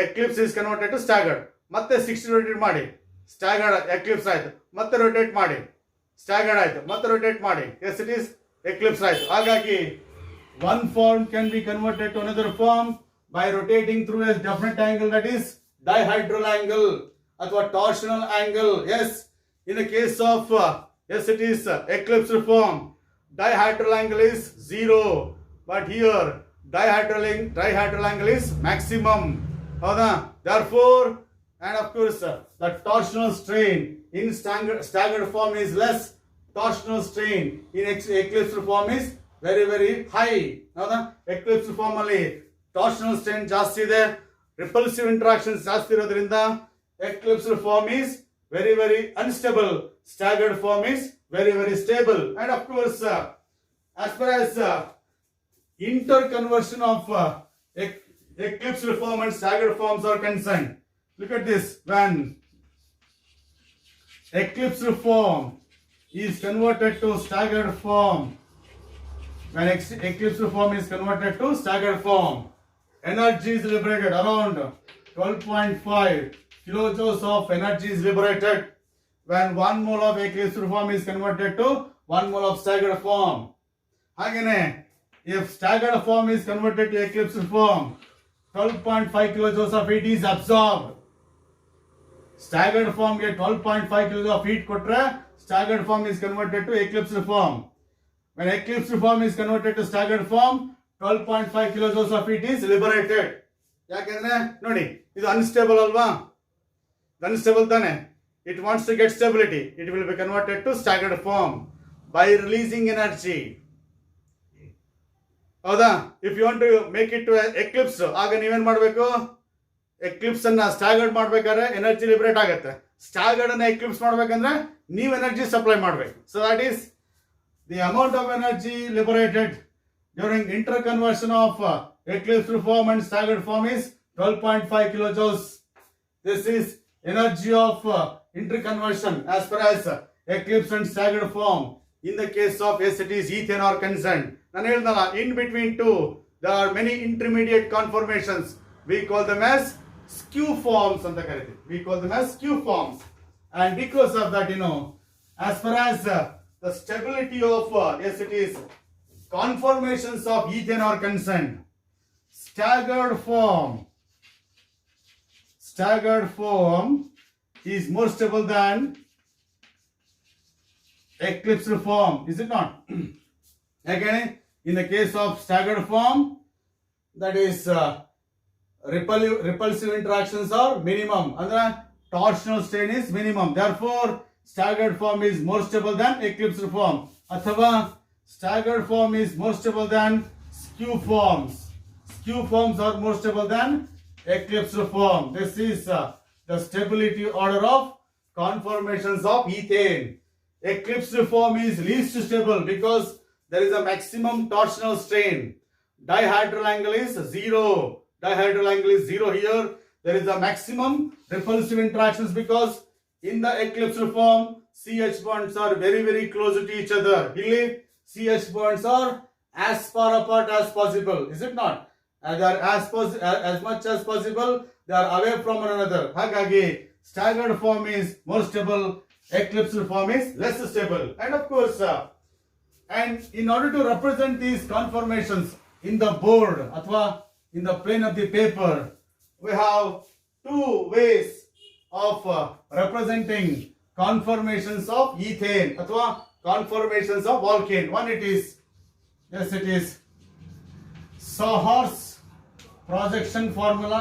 Eclipse is converted to staggered. ಮತ್ತೆ 60 ರೊಟೇಟ್ ಮಾಡಿ ಸ್ಟ್ಯಾಗರ್ಡ್ ಎಕ್ಲಿಪ್ಸ್ ಆಯ್ತು, ಮತ್ತೆ ರೊಟೇಟ್ ಮಾಡಿ ಸ್ಟ್ಯಾಗರ್ಡ್ ಆಯ್ತು, ಮತ್ತೆ ರೊಟೇಟ್ ಮಾಡಿ, ಎಸ್ ಇಟ್ ಈಸ್ ಎಕ್ಲಿಪ್ಸ್ ಆಯ್ತು. ಹಾಗಾಗಿ one form can be converted to another form by rotating through a definite angle, that is dihedral angle ಅಥವಾ torsional angle. Yes, in the case of yes, it is eclipsed form, dihedral angle is 0, but here dihedral angle is maximum. ಹೌದಾ, therefore, and of course the torsional strain in staggered form is less. Torsional strain in eclipsed form is very, very high. ಹೌದಾ, eclipse form ಅಲ್ಲಿ torsional strain ಜಾಸ್ತಿ ಇದೆ, repulsive interactions ಜಾಸ್ತಿ ಇರೋದ್ರಿಂದ eclipsed form is very, very unstable. Staggered form is very, very stable. And of course, as far as interconversion of eclipsed form and staggered forms are concerned, look at this. When eclipsed form is converted to staggered form, when eclipsed form is converted to staggered form, energy is liberated around 12.5 kilojoules of energy is liberated when 1 mole of eclipsed form is converted to 1 mole of staggered form. Again, if staggered form is converted to eclipsed form, 12.5 kilojoules of heat is absorbed. Staggered form get 12.5 kilojoules of heat kotre, staggered form is converted to eclipsed form. When eclipsed form is converted to staggered form, 12.5 kilojoules of heat is liberated. ಯಾಕೆಂದ್ರೆ ನೋಡಿ ಇದು unstable ಅಲ್ವಾ, unstable ತಾನೆ. It wants to get stability, it will be converted to staggered form by releasing energy. ಹೌದಾ? If you want to make it to eclipse, ಆಗ ನೀವೇನ್ ಮಾಡಬೇಕು, Eclipse ಅನ್ನ ಸ್ಟಾಗರ್ಡ್ ಮಾಡ್ಬೇಕಾದ್ರೆ ಎನರ್ಜಿ ಲಿಬರೇಟ್ ಆಗುತ್ತೆ. ಸ್ಟಾಗರ್ಡ್ ಅನ್ನ ಎಕ್ಲಿಪ್ಸ್ ಮಾಡ್ಬೇಕಂದ್ರೆ ನೀವು ಎನರ್ಜಿ ಸಪ್ಲೈ ಮಾಡಬೇಕು. So that is the amount of energy liberated during inter conversion of eclipsed form and staggered form is 12.5 kilojoules. This is energy of interconversion as far as eclipsed and staggered form. In the case of acetylene ethane are concerned, ನಾನು ಹೇಳಿದ್ನಲ್ಲ, in between two there are many intermediate conformations. We call them as skew forms ಅಂತ ಕರೀತೀವಿ. We call them as skew forms. And because of that, as far as the stability of acetylene conformations of ethane are concerned, staggered form is more stable than eclipsed form, is it not? Again, in the case of staggered form, that is repulsive interactions are minimum, and the torsional strain is minimum. Therefore, staggered form is more stable than eclipsed form. Athava staggered form is more stable than skew forms. Skew forms are more stable than eclipsed form. This is the stability order of conformations of ethane. Eclipsed form is least stable because there is a maximum torsional strain. Dihedral angle is 0. Dihedral angle is 0 here. There is a maximum repulsive interactions because in the eclipsed form, CH bonds are very, very close to each other. Here, CH bonds are as far apart as possible. Is it not? And they are as much as possible, they are away from one another. Hagagi, staggered form is more stable, eclipsed form is less stable. And of course, and in order to represent these conformations in the board athwa in the plane of the paper, we have two ways of representing conformations of ethane athwa conformations of alkane. One it is Sahar's projection formula.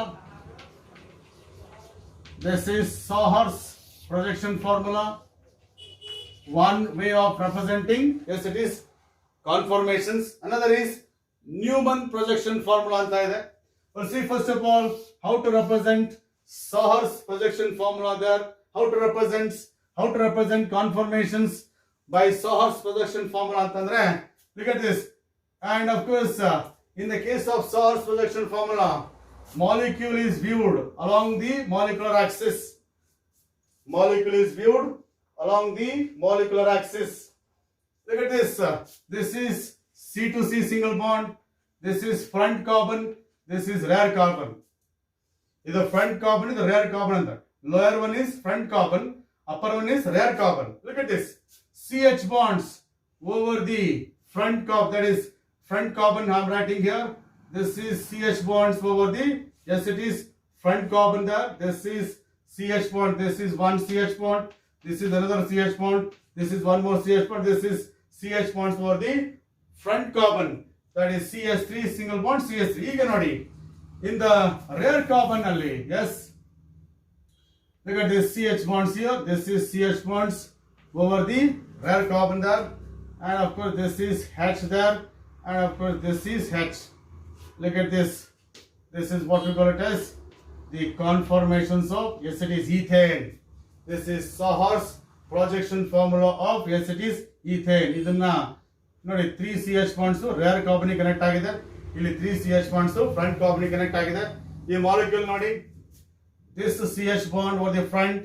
This is Sahar's projection formula. One way of representing, it is conformations. Another is Newman projection formula anta ide. We'll see first of all how to represent Sahar's projection formula there. How to represent conformations by Sahar's projection formula antandre. Look at this. And of course, in the case of Sahar's projection formula, molecule is viewed along the molecular axis. Molecule is viewed along the molecular axis. Look at this. This is C to C single bond. This is front carbon. This is rear carbon. This is front carbon, this is rear carbon. Lower one is front carbon. Upper one is rear carbon. Look at this. CH bonds over the front carbon. That is front carbon I am writing here. This is CH bonds over the, yes, it is front carbon there. This is CH bond. This is one CH bond. This is another CH bond. This is one more CH bond. This is CH bonds over the front carbon. That is CH3 single bond CH3. ಈಗ ನೋಡಿ, in the rear carbon ಅಲ್ಲಿ, yes, look at this CH bonds here. This is CH bonds over the rear carbon there, and of course this is H there, and of course this is H. Look at this. This is what we call it as the conformations of, yes, it is ethane. This is Sahar's projection formula of, yes, it is ethane. ಇದನ್ನ ನೋಡಿ, 3 CH bonds rear carbon connect ಆಗಿದೆ. ಇಲ್ಲಿ 3 CH bonds front carbon connect ಆಗಿದೆ. ಈ molecule ನೋಡಿ, this CH bond over the front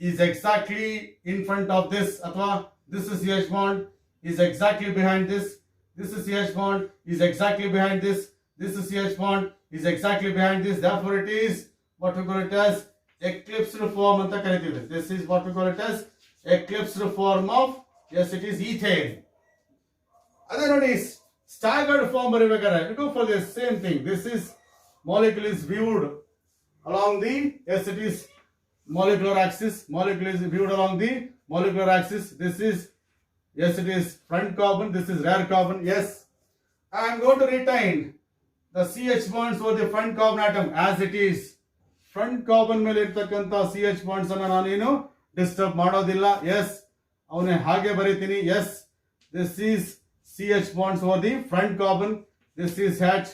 is exactly in front of this, ಅಥವಾ This is CH bond is exactly behind this. This is CH bond is exactly behind this. This is CH bond is exactly behind this. Therefore, it is what we call it as eclipsed form anta ಕರೀತೀವಿ. This is what we call it as eclipsed form of, yes, it is ethane. ಅದೇ ನೋಡಿ staggered form ಬರಬೇಕಾದ್ರೆ you go for the same thing. This is molecule is viewed along the, yes, it is molecular axis. Molecule is viewed along the molecular axis. This is, yes, it is front carbon. This is rear carbon. Yes, I am going to retain the CH bonds over the front carbon atom as it is. Front carbon ಮೇಲೆ ಇರ್ತಕ್ಕಂಥ CH bonds ಅನ್ನು ನಾನೇನು disturb ಮಾಡೋದಿಲ್ಲ. Yes, ಅವನೇ ಹಾಗೆ ಬರೀತೀನಿ. Yes, this is CH bonds over the front carbon. This is H,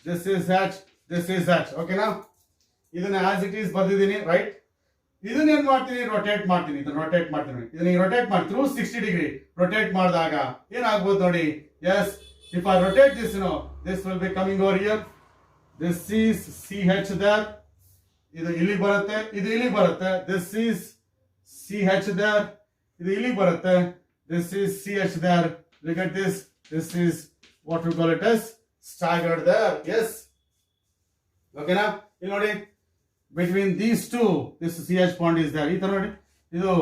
this is H, this is H. Okay now, ಇದನ್ನ as it is ಬರ್ದಿದ್ದೀನಿ, right? ಇದನ್ನ ಏನ್ ಮಾಡ್ತೀನಿ, ರೊಟೇಟ್ ಮಾಡ್ತೀನಿ. ಇದನ್ನ ರೊಟೇಟ್ ಮಾಡ್ತೀನಿ. ಇದನ್ನ ರೊಟೇಟ್ ಮಾಡಿ ಥ್ರೂ 60 ಡಿಗ್ರಿ ರೊಟೇಟ್ ಮಾಡಿದಾಗ ಏನಾಗ್ಬೋದು ನೋಡಿ. Yes, if I rotate this, this will be coming over here. This is CH there. ಇದು ಇಲ್ಲಿ ಬರುತ್ತೆ, ಇದು ಇಲ್ಲಿ ಬರುತ್ತೆ. This is CH there. ಇದು ಇಲ್ಲಿ ಬರುತ್ತೆ. This is CH there. Look at this. This is what we call it as staggered there. Yes. Okay now, ಇಲ್ಲಿ ನೋಡಿ, between these two, this CH bond is there. ಈ ತರ ನೋಡಿ, ಇದು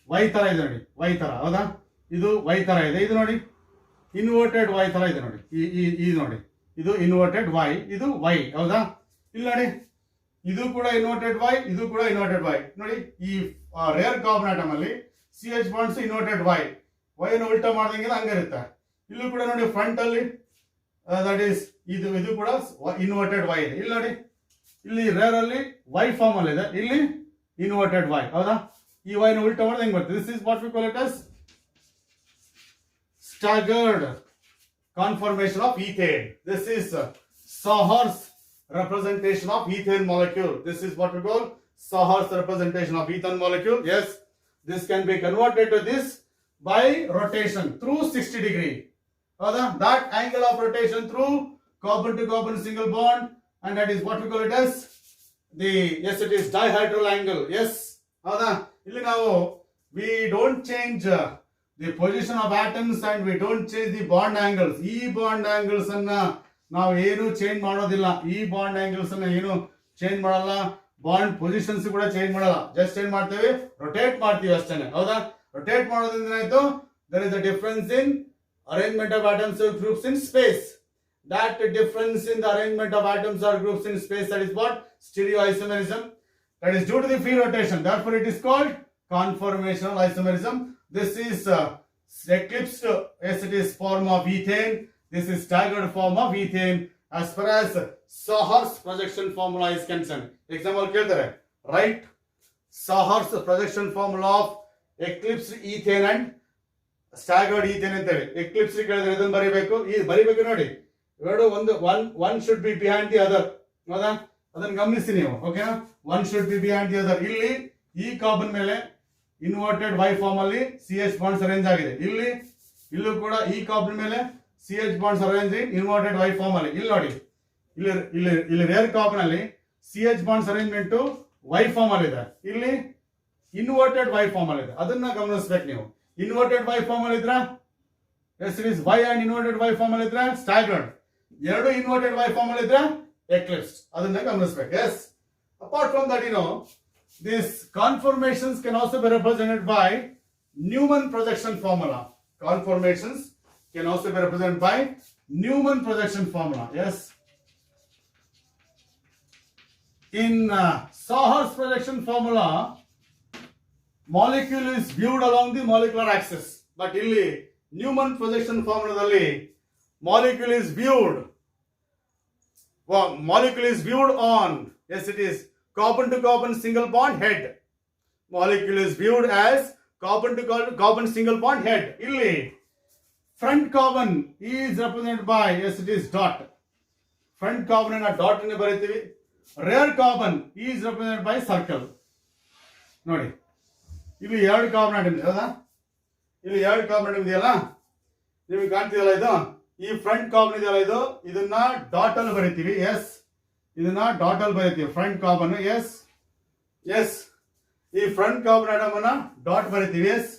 Y ತರ ಇದೆ ನೋಡಿ, Y ತರ, ಹೌದಾ? ಇದು Y ತರ ಇದೆ. ಇದು ನೋಡಿ ಇನ್ವರ್ಟೆಡ್ Y ತರ ಇದೆ ನೋಡಿ. ಈ ನೋಡಿ, ಇದು ಇನ್ವರ್ಟೆಡ್ Y, ಇದು Y, ಹೌದಾ? ಇಲ್ಲಿ ನೋಡಿ, ಇದು ಕೂಡ ಇನ್ವರ್ಟೆಡ್ Y, ಇದು ಕೂಡ ಇನ್ವರ್ಟೆಡ್ Y. ನೋಡಿ, ಈ ರೇರ್ ಕಾರ್ಬನ್ ಆಟಮ್ ಅಲ್ಲಿ CH ಬಾಂಡ್ಸ್ ಇನ್ವರ್ಟೆಡ್ Y ಅನ್ನು ಉಲ್ಟಾ ಮಾಡ್ದಂಗೆ ಹಂಗಿರುತ್ತೆ. ಇಲ್ಲೂ ಕೂಡ ನೋಡಿ ಫ್ರಂಟ್ ಅಲ್ಲಿ ದಟ್ ಈಸ್ ಇದು ಕೂಡ ಇನ್ವರ್ಟೆಡ್ Y ಇದೆ. ಇಲ್ಲಿ ನೋಡಿ, ಇಲ್ಲಿ ರೇರ್ ಅಲ್ಲಿ Y ಫಾರ್ಮ್ ಅಲ್ಲಿ ಇದೆ, ಇಲ್ಲಿ ಇನ್ವರ್ಟೆಡ್ Y, ಹೌದಾ? ಈ Y ನ ಉಲ್ಟಾ ಮಾಡಿದ್ರೆ ಹೆಂಗ್ ಬರ್ತದೆ? This is what we call it as staggered conformation of ethane. This is Sahar's representation of ethane molecule. This is what we call Sahar's representation of ethane molecule. Yes, this can be converted to this by rotation through 60 degree. That angle of rotation through carbon to carbon single bond, and that is what we call it as the, yes, it is dihedral angle. Yes, ಇಲ್ಲಿ ನಾವು we don't change the position of atoms and we don't change the bond angles. ಈ bond angles ಅನ್ನ ನಾವು ಏನು change ಮಾಡೋದಿಲ್ಲ. ಈ bond angles ಅನ್ನ ಏನು ಚೇಂಜ್ ಮಾಡಲ್ಲ, ಬಾಂಡ್ ಪೊಸಿಷನ್ಸ್ ಕೂಡ ಚೇಂಜ್ ಮಾಡಲ್ಲ. ಜಸ್ಟ್ ಏನ್ ಮಾಡ್ತೇವೆ, ರೊಟೇಟ್ ಮಾಡ್ತೀವಿ ಅಷ್ಟೇನೆ, ಹೌದಾ? ರೊಟೇಟ್ ಮಾಡೋದ್ರಿಂದ ಏನಾಯ್ತು, there is a difference in arrangement of atoms or groups in space. That difference in the arrangement of atoms or groups in space, that is what stereoisomerism. That is due to the free rotation. Therefore, it is called conformational isomerism. This is eclipsed, yes, it is form of ethane. This is staggered form of ethane as far as Sahar's projection formula is concerned. Example ಕೇಳ್ತಾರೆ, write Sahar's projection formula of eclipsed ethane and staggered ethane ಅಂತ ಹೇಳಿ. eclipsed ಕೇಳಿದ್ರೆ ಇದನ್ನ ಬರಿಬೇಕು ನೋಡಿ. ಎರಡು one should be behind the other, ಹೌದಾ? ಅದನ್ನ ಗಮನಿಸಿ ನೀವು. ಓಕೆನಾ? one should be behind the other. ಇಲ್ಲಿ ಈ ಕಾರ್ಬನ್ ಮೇಲೆ ಇನ್ವರ್ಟೆಡ್ Y ಫಾರ್ಮ್ ಅಲ್ಲಿ CH ಬಾಂಡ್ಸ್ ಅರೇಂಜ್ ಆಗಿದೆ. ಇಲ್ಲೂ ಕೂಡ ಈ ಕಾರ್ಬನ್ ಮೇಲೆ CH bonds arrange in inverted Y form ಅಲ್ಲಿ. ಇಲ್ಲಿ ನೋಡಿ, ಇಲ್ಲಿ ರೇರ್ ಕಾರ್ಬನ್ ಅಲ್ಲಿ CH bonds arrangement Y form ಅಲ್ಲಿ ಇದೆ, ಇಲ್ಲಿ ಇನ್ವರ್ಟೆಡ್ Y ಫಾರ್ಮ್ ಅಲ್ಲಿ ಇದೆ. ಅದನ್ನ ಗಮನಿಸಬೇಕು ನೀವು. ಇನ್ವರ್ಟೆಡ್ Y ಫಾರ್ಮ್ ಅಲ್ಲಿ ಇದ್ರ, yes, it is Y and inverted Y form ಅಲ್ಲಿ ಇದ್ರ staggered. ಎರಡು ಇನ್ವರ್ಟೆಡ್ Y ಫಾರ್ಮ್ ಅಲ್ಲಿ ಇದ್ರ eclipsed. ಅದನ್ನ ಗಮನಿಸಬೇಕು. Yes, apart from that, these conformations can also be represented by Newman projection formula. Conformations can also be represented by Newman projection formula. Yes, in Sahar's projection formula, molecule is viewed along the molecular axis, but illi Newman projection formula dalli molecule is viewed on, yes, it is carbon to carbon single bond head. Molecule is viewed as carbon to carbon single bond head. Illi front carbon is represented by, yes, it is dot. Front carbon and a dot in ಬರೀತೀವಿ. Rear carbon is represented by circle. ನೋಡಿ, ಇಲ್ಲಿ ಎರಡು carbon atom ಇದೆ, ಹೌದಾ? ಇಲ್ಲಿ ಎರಡು carbon atom ಇದೆಯಲ್ಲ, ನಿಮಗೆ ಕಾಣ್ತಿದೆಯಲ್ಲ, ಇದು ಈ ಫ್ರಂಟ್ ಕಾರ್ಬನ್ ಇದೆಯಲ್ಲ, ಇದನ್ನ ಡಾಟ್ ಅಲ್ಲಿ ಬರೀತೀವಿ. ಎಸ್, ಇದನ್ನ ಡಾಟ್ ಅಲ್ಲಿ ಬರೀತೀವಿ. ಫ್ರಂಟ್ ಕಾರ್ಬನ್, ಎಸ್, ಈ ಫ್ರಂಟ್ ಕಾರ್ಬನ್ ಆಟಮ್ ಅನ್ನ ಡಾಟ್ ಬರೀತೀವಿ. ಎಸ್,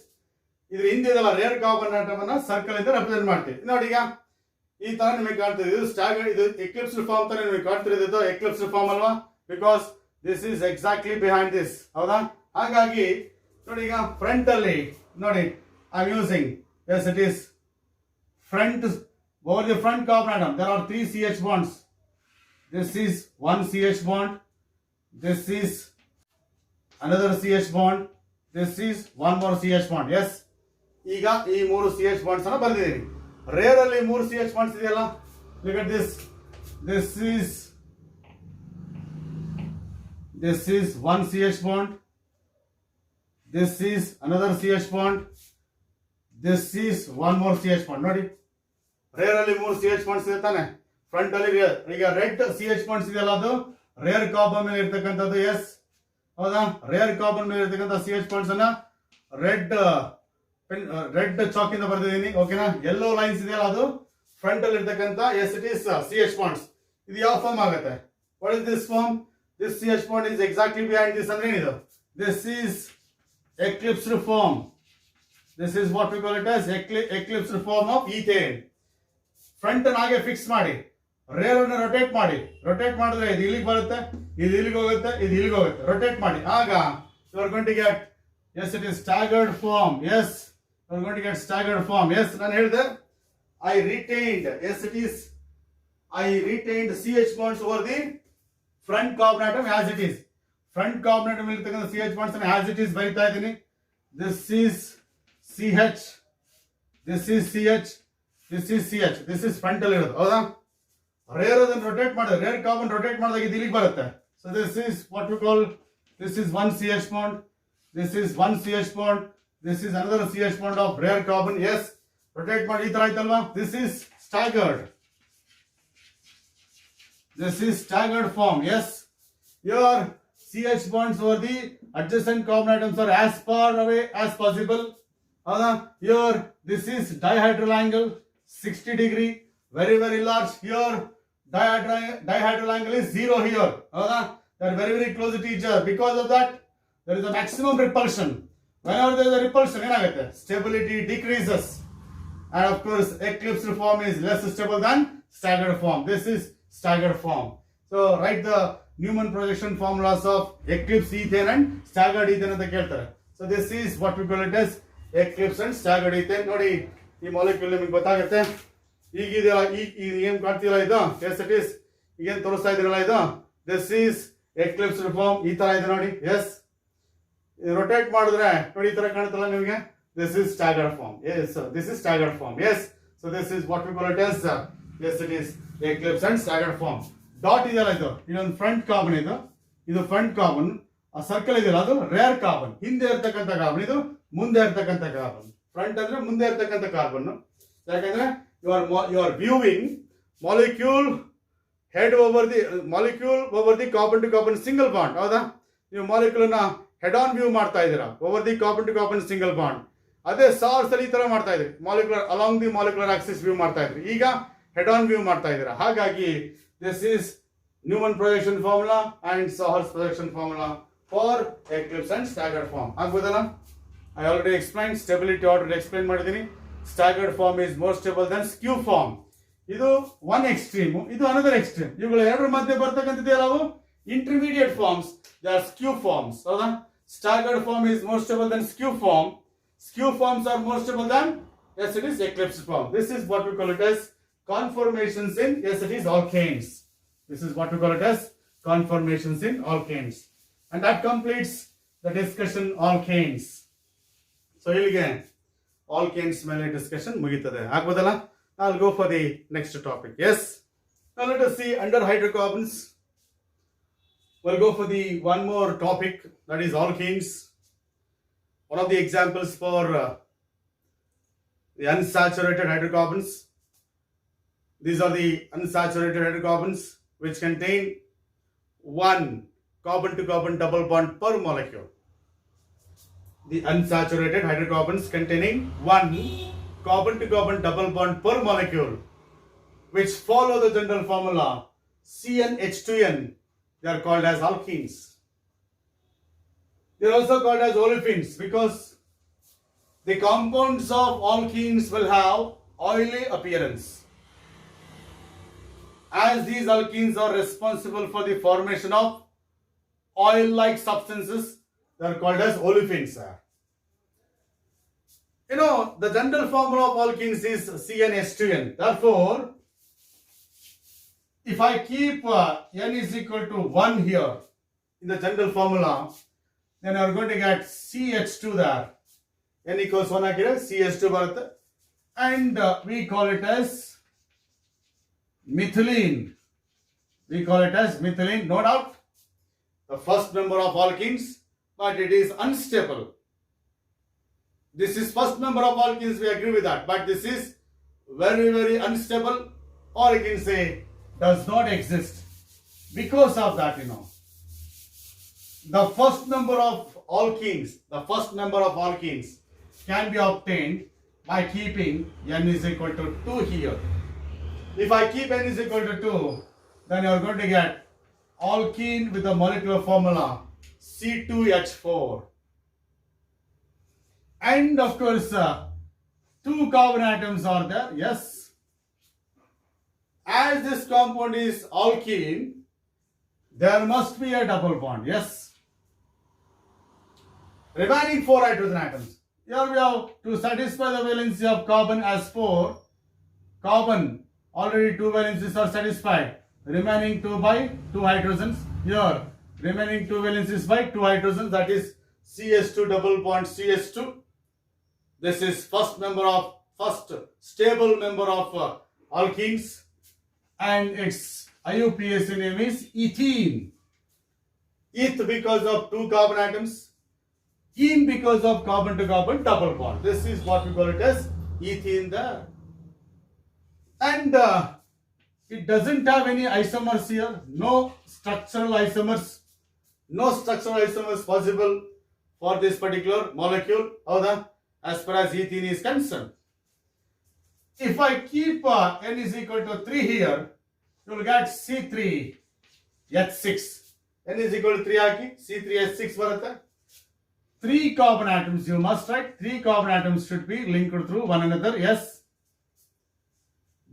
ಇದ್ರ ಹಿಂದೆ ಇದೆಲ್ಲ ರೇರ್ ಕಾರ್ಬನ್ ಆಟಮನ್ನ ಸರ್ಕಲ್ ಇಂದ ರೆಪ್ರೆಸೆಂಟ್ ಮಾಡ್ತೀವಿ. ನೋಡಿ ಈಗ ಈ ತರ ನಿಮಗೆ ಕಾಣ್ತದೆ, ಇದು ಸ್ಟಾಗರ್ಡ್, ಇದು ಎಕ್ಲಿಪ್ಸ್ ಫಾರ್ಮ್ ತರ ನಿಮಗೆ ಕಾಣ್ತಿರೋದು ಎಕ್ಲಿಪ್ಸ್ ಫಾರ್ಮ್ ಅಲ್ವಾ, because this is exactly behind this, ಹೌದಾ? ಹಾಗಾಗಿ ನೋಡಿ ಈಗ ಫ್ರಂಟ್ ಅಲ್ಲಿ ನೋಡಿ I am using, as it is front, over the front carbon atom there are 3 CH bonds. This is one CH bond, this is another CH bond, this is one more CH bond. Yes, ಈಗ ಈ 3 CH bonds ಅನ್ನು ಬರೆದಿದ್ದೀನಿ. Rare ಅಲ್ಲಿ 3 CH bonds ಇದೆಯಲ್ಲ, look at this, this is one CH bond, this is another CH bond, this is one more CH bond. ನೋಡಿ rare ಅಲ್ಲಿ 3 CH bonds ಇದೆ ತಾನೆ. ಫ್ರಂಟ್ ಅಲ್ಲಿ ಈಗ ರೆಡ್ CH bonds ಇದೆಯಲ್ಲ, ಅದು ರೇರ್ ಕಾರ್ಬನ್ ಮೇಲೆ ಇರ್ತಕ್ಕಂಥದ್ದು. ಎಸ್, ಹೌದಾ? ರೇರ್ ಕಾರ್ಬನ್ ಮೇಲೆ ಇರ್ತಕ್ಕಂಥ CH bonds ಅನ್ನ ರೆಡ್ ಚಾಕ್ ಇಂದ ಬರ್ದಿದ್ದೀನಿ, ಓಕೆನಾ? ಯೆಲ್ಲೋ ಲೈನ್ಸ್ ಇದೆಯಲ್ಲ, ಅದು ಫ್ರಂಟ್ ಅಲ್ಲಿ ಇರ್ತಕ್ಕಂಥ, as it is CH bonds. ಇದು ಯಾವ ಫಾರ್ಮ್ ಆಗುತ್ತೆ? What is this form? This CH bond is exactly behind this. ಅಂದ್ರೆ ಏನಿದು? This is eclipsed form. This is what we call it as eclipsed form of ethane. Front ಹಾಗೆ fix ಮಾಡಿ, rare ಅನ್ನು rotate ಮಾಡಿ. Rotate ಮಾಡಿದ್ರೆ ಇದು ಇಲ್ಲಿಗೆ ಬರುತ್ತೆ, ಇದು ಇಲ್ಲಿಗೆ ಹೋಗುತ್ತೆ, ಇದು ಇಲ್ಲಿಗೆ ಹೋಗುತ್ತೆ. ರೊಟೇಟ್ ಮಾಡಿ, ಆಗ you are going to get, as it is staggered form. Yes, you are going to get staggered form. Yes, ನಾನು ಹೇಳಿದೆ I retained, as it is I retained CH bonds over the front carbon atom as it is. Front carbon atom ಇರ್ತಕ್ಕಂಥ CH bonds ಅನ್ನು as it is ಬರೀತಾ ಇದ್ದೀನಿ. This is CH, this is CH, this is CH, this is front ಅಲ್ಲಿ ಇರೋದು, ಹೌದಾ? Rare ಅದನ್ನು rotate ಮಾಡಿದ್ರೆ, rare carbon rotate ಮಾಡಿದಾಗ ಇದು ಇಲ್ಲಿಗೆ ಬರುತ್ತೆ. So this is what we call, this is one CH bond, this is one CH bond, this is another CH bond of rear carbon. Yes, rotate ಮಾಡಿ, ಈ ತರ ಆಯ್ತಲ್ವಾ? This is staggered, this is staggered form. Yes, your CH bonds over the adjacent carbon atoms are as far away as possible. Here this is dihedral angle 60 degree, very very large. Here dihedral angle is 0 here. They are very very close to each other. Because of that, there is a maximum repulsion. Whenever there is a repulsion, stability decreases, and of course eclipsed form is less stable than staggered form. This is staggered form. So write the Newman projection formulas of eclipse ethane and staggered ethane ಅಂತ ಕೇಳ್ತಾರೆ. So this is what we call it as eclipse and staggered ethane. ನೋಡಿ ಈ molecule ನಿಮಗೆ ಗೊತ್ತಾಗುತ್ತೆ. ಈಗ ಇದೆಲ್ಲ ಈ ಏನ್ ಕಾಣ್ತಿಲ್ಲ ಇದು, ಎಸ್ ಇಟ್ ಈಸ್ ಈಗೇನ್ ತೋರಿಸ್ತಾ ಇದ್ದೀರಲ್ಲ ಇದು, ದಿಸ್ ಈಸ್ eclipsed form. ಈ ತರ ಇದೆ ನೋಡಿ. ಎಸ್, ರೊಟೇಟ್ ಮಾಡಿದ್ರೆ ನೋಡಿ ಈ ತರ ಕಾಣುತ್ತಲ್ಲ ನಿಮಗೆ, this is staggered form. Yes, this is staggered form. Yes, so this is what we call it as yes it is eclipse and staggered form. Dot ಇದೆಯಲ್ಲ ಇದು, ಇದೊಂದು ಫ್ರಂಟ್ ಕಾರ್ಬನ್, ಇದು ಫ್ರಂಟ್ ಕಾರ್ಬನ್. ಆ ಸರ್ಕಲ್ ಇದೆಯಲ್ಲ, ಅದು rare carbon, ಹಿಂದೆ ಇರ್ತಕ್ಕಂಥ carbon, ಇದು ಮುಂದೆ ಇರ್ತಕ್ಕಂಥ ಕಾರ್ಬನ್. ಫ್ರಂಟ್ ಅಂದ್ರೆ ಮುಂದೆ ಇರ್ತಕ್ಕಂಥ ಕಾರ್ಬನ್. ಯಾಕಂದ್ರೆ you are viewing molecule head over the carbon to carbon single bond, ಹೌದಾ? ನೀವು ಮಾಲಿಕ್ಯೂಲ್ ನ ಹೆಡ್ ಆನ್ ವ್ಯೂ ಮಾಡ್ತಾ ಇದ್ದೀರಾ, over the carbon to carbon single bond. ಅದೇ ಸಾರ್ಸ್ ಅಲ್ಲಿ ಈ ತರ ಮಾಡ್ತಾ ಇದ್ರಿ, molecular along the molecular axis view ಮಾಡ್ತಾ ಇದ್ರಿ, ಈಗ ಹೆಡ್ ಆನ್ ವ್ಯೂ ಮಾಡ್ತಾ ಇದ್ದೀರಾ. ಹಾಗಾಗಿ this is Newman projection formula and sawhorse projection formula for eclipse and staggered form. ಆಗ್ಬೋದಲ್ಲ? I already explain, stability already explain ಮಾಡಿದ್ದೀನಿ. Staggered form is more stable than skew form. ಇದು one extreme, ಇದು another extreme. ಇವುಗಳ ಎರಡರ ಮಧ್ಯೆ ಬರ್ತಕ್ಕಂಥದ್ದು ನಾವು intermediate forms, they are skew forms, ಹೌದಾ? Staggered form is more stable than skew form. Skew forms are more stable than, yes it is eclipsed form. This is what we call it as conformations in, yes it is alkanes. This is what we call it as conformations in alkanes. And that completes the discussion alkanes. So here alkanes ಮೇಲೆ discussion ಮುಗಿತದೆ. ಆಗ್ಬೋದಲ್ಲ? I'll go for the next topic. Yes. Now let us see under hydrocarbons. We'll go for the one more topic, that is alkanes. One of the examples for the unsaturated hydrocarbons. These are the unsaturated hydrocarbons which contain one carbon to carbon double bond per molecule. The unsaturated hydrocarbons containing one carbon to carbon double bond per molecule, which follow the general formula CnH2n. They are called as alkenes. They are also called as olefins because the compounds of alkenes will have oily appearance. As these alkenes are responsible for the formation of oil-like substances, they are called as olefins. You know, the general formula of alkenes is CnH2n. Therefore, if I keep n is equal to 1 here in the general formula, then you are going to get CH2 there. N equals 1 agire CH2 baruthe. And we call it as methylene. We call it as methylene, no doubt. The first member of alkenes, but it is unstable. This is first member of alkenes, we agree with that. But this is very, very unstable, or you can say does not exist. Because of that, you know, the first member of alkenes, can be obtained by keeping n is equal to 2 here. If I keep n is equal to 2, then you are going to get alkene with the molecular formula C2H4. And of course, 2 carbon atoms are there, yes. As this compound is alkene, there must be a double bond, yes. Remaining 4 hydrogen atoms. Here we have to satisfy the valency of carbon as 4. Carbon, already 2 valencies are satisfied. Remaining 2 by 2 hydrogens. Here, remaining 2 valencies by 2 hydrogens, that is CH2 double bond CH2. This is first stable member of alkenes, and its IUPAC name is ethene. Eth because of 2 carbon atoms, ene because of carbon to carbon double bond. This is what we call it as ethene there. And it doesn't have any isomers here, no structural isomers possible for this particular molecule, as far as ethene is concerned. If I keep n is equal to 3 here, you will get C3H6. n is equal to 3 haki, C3H6 barata. 3 carbon atoms you must write. 3 carbon atoms should be linked through one another, yes.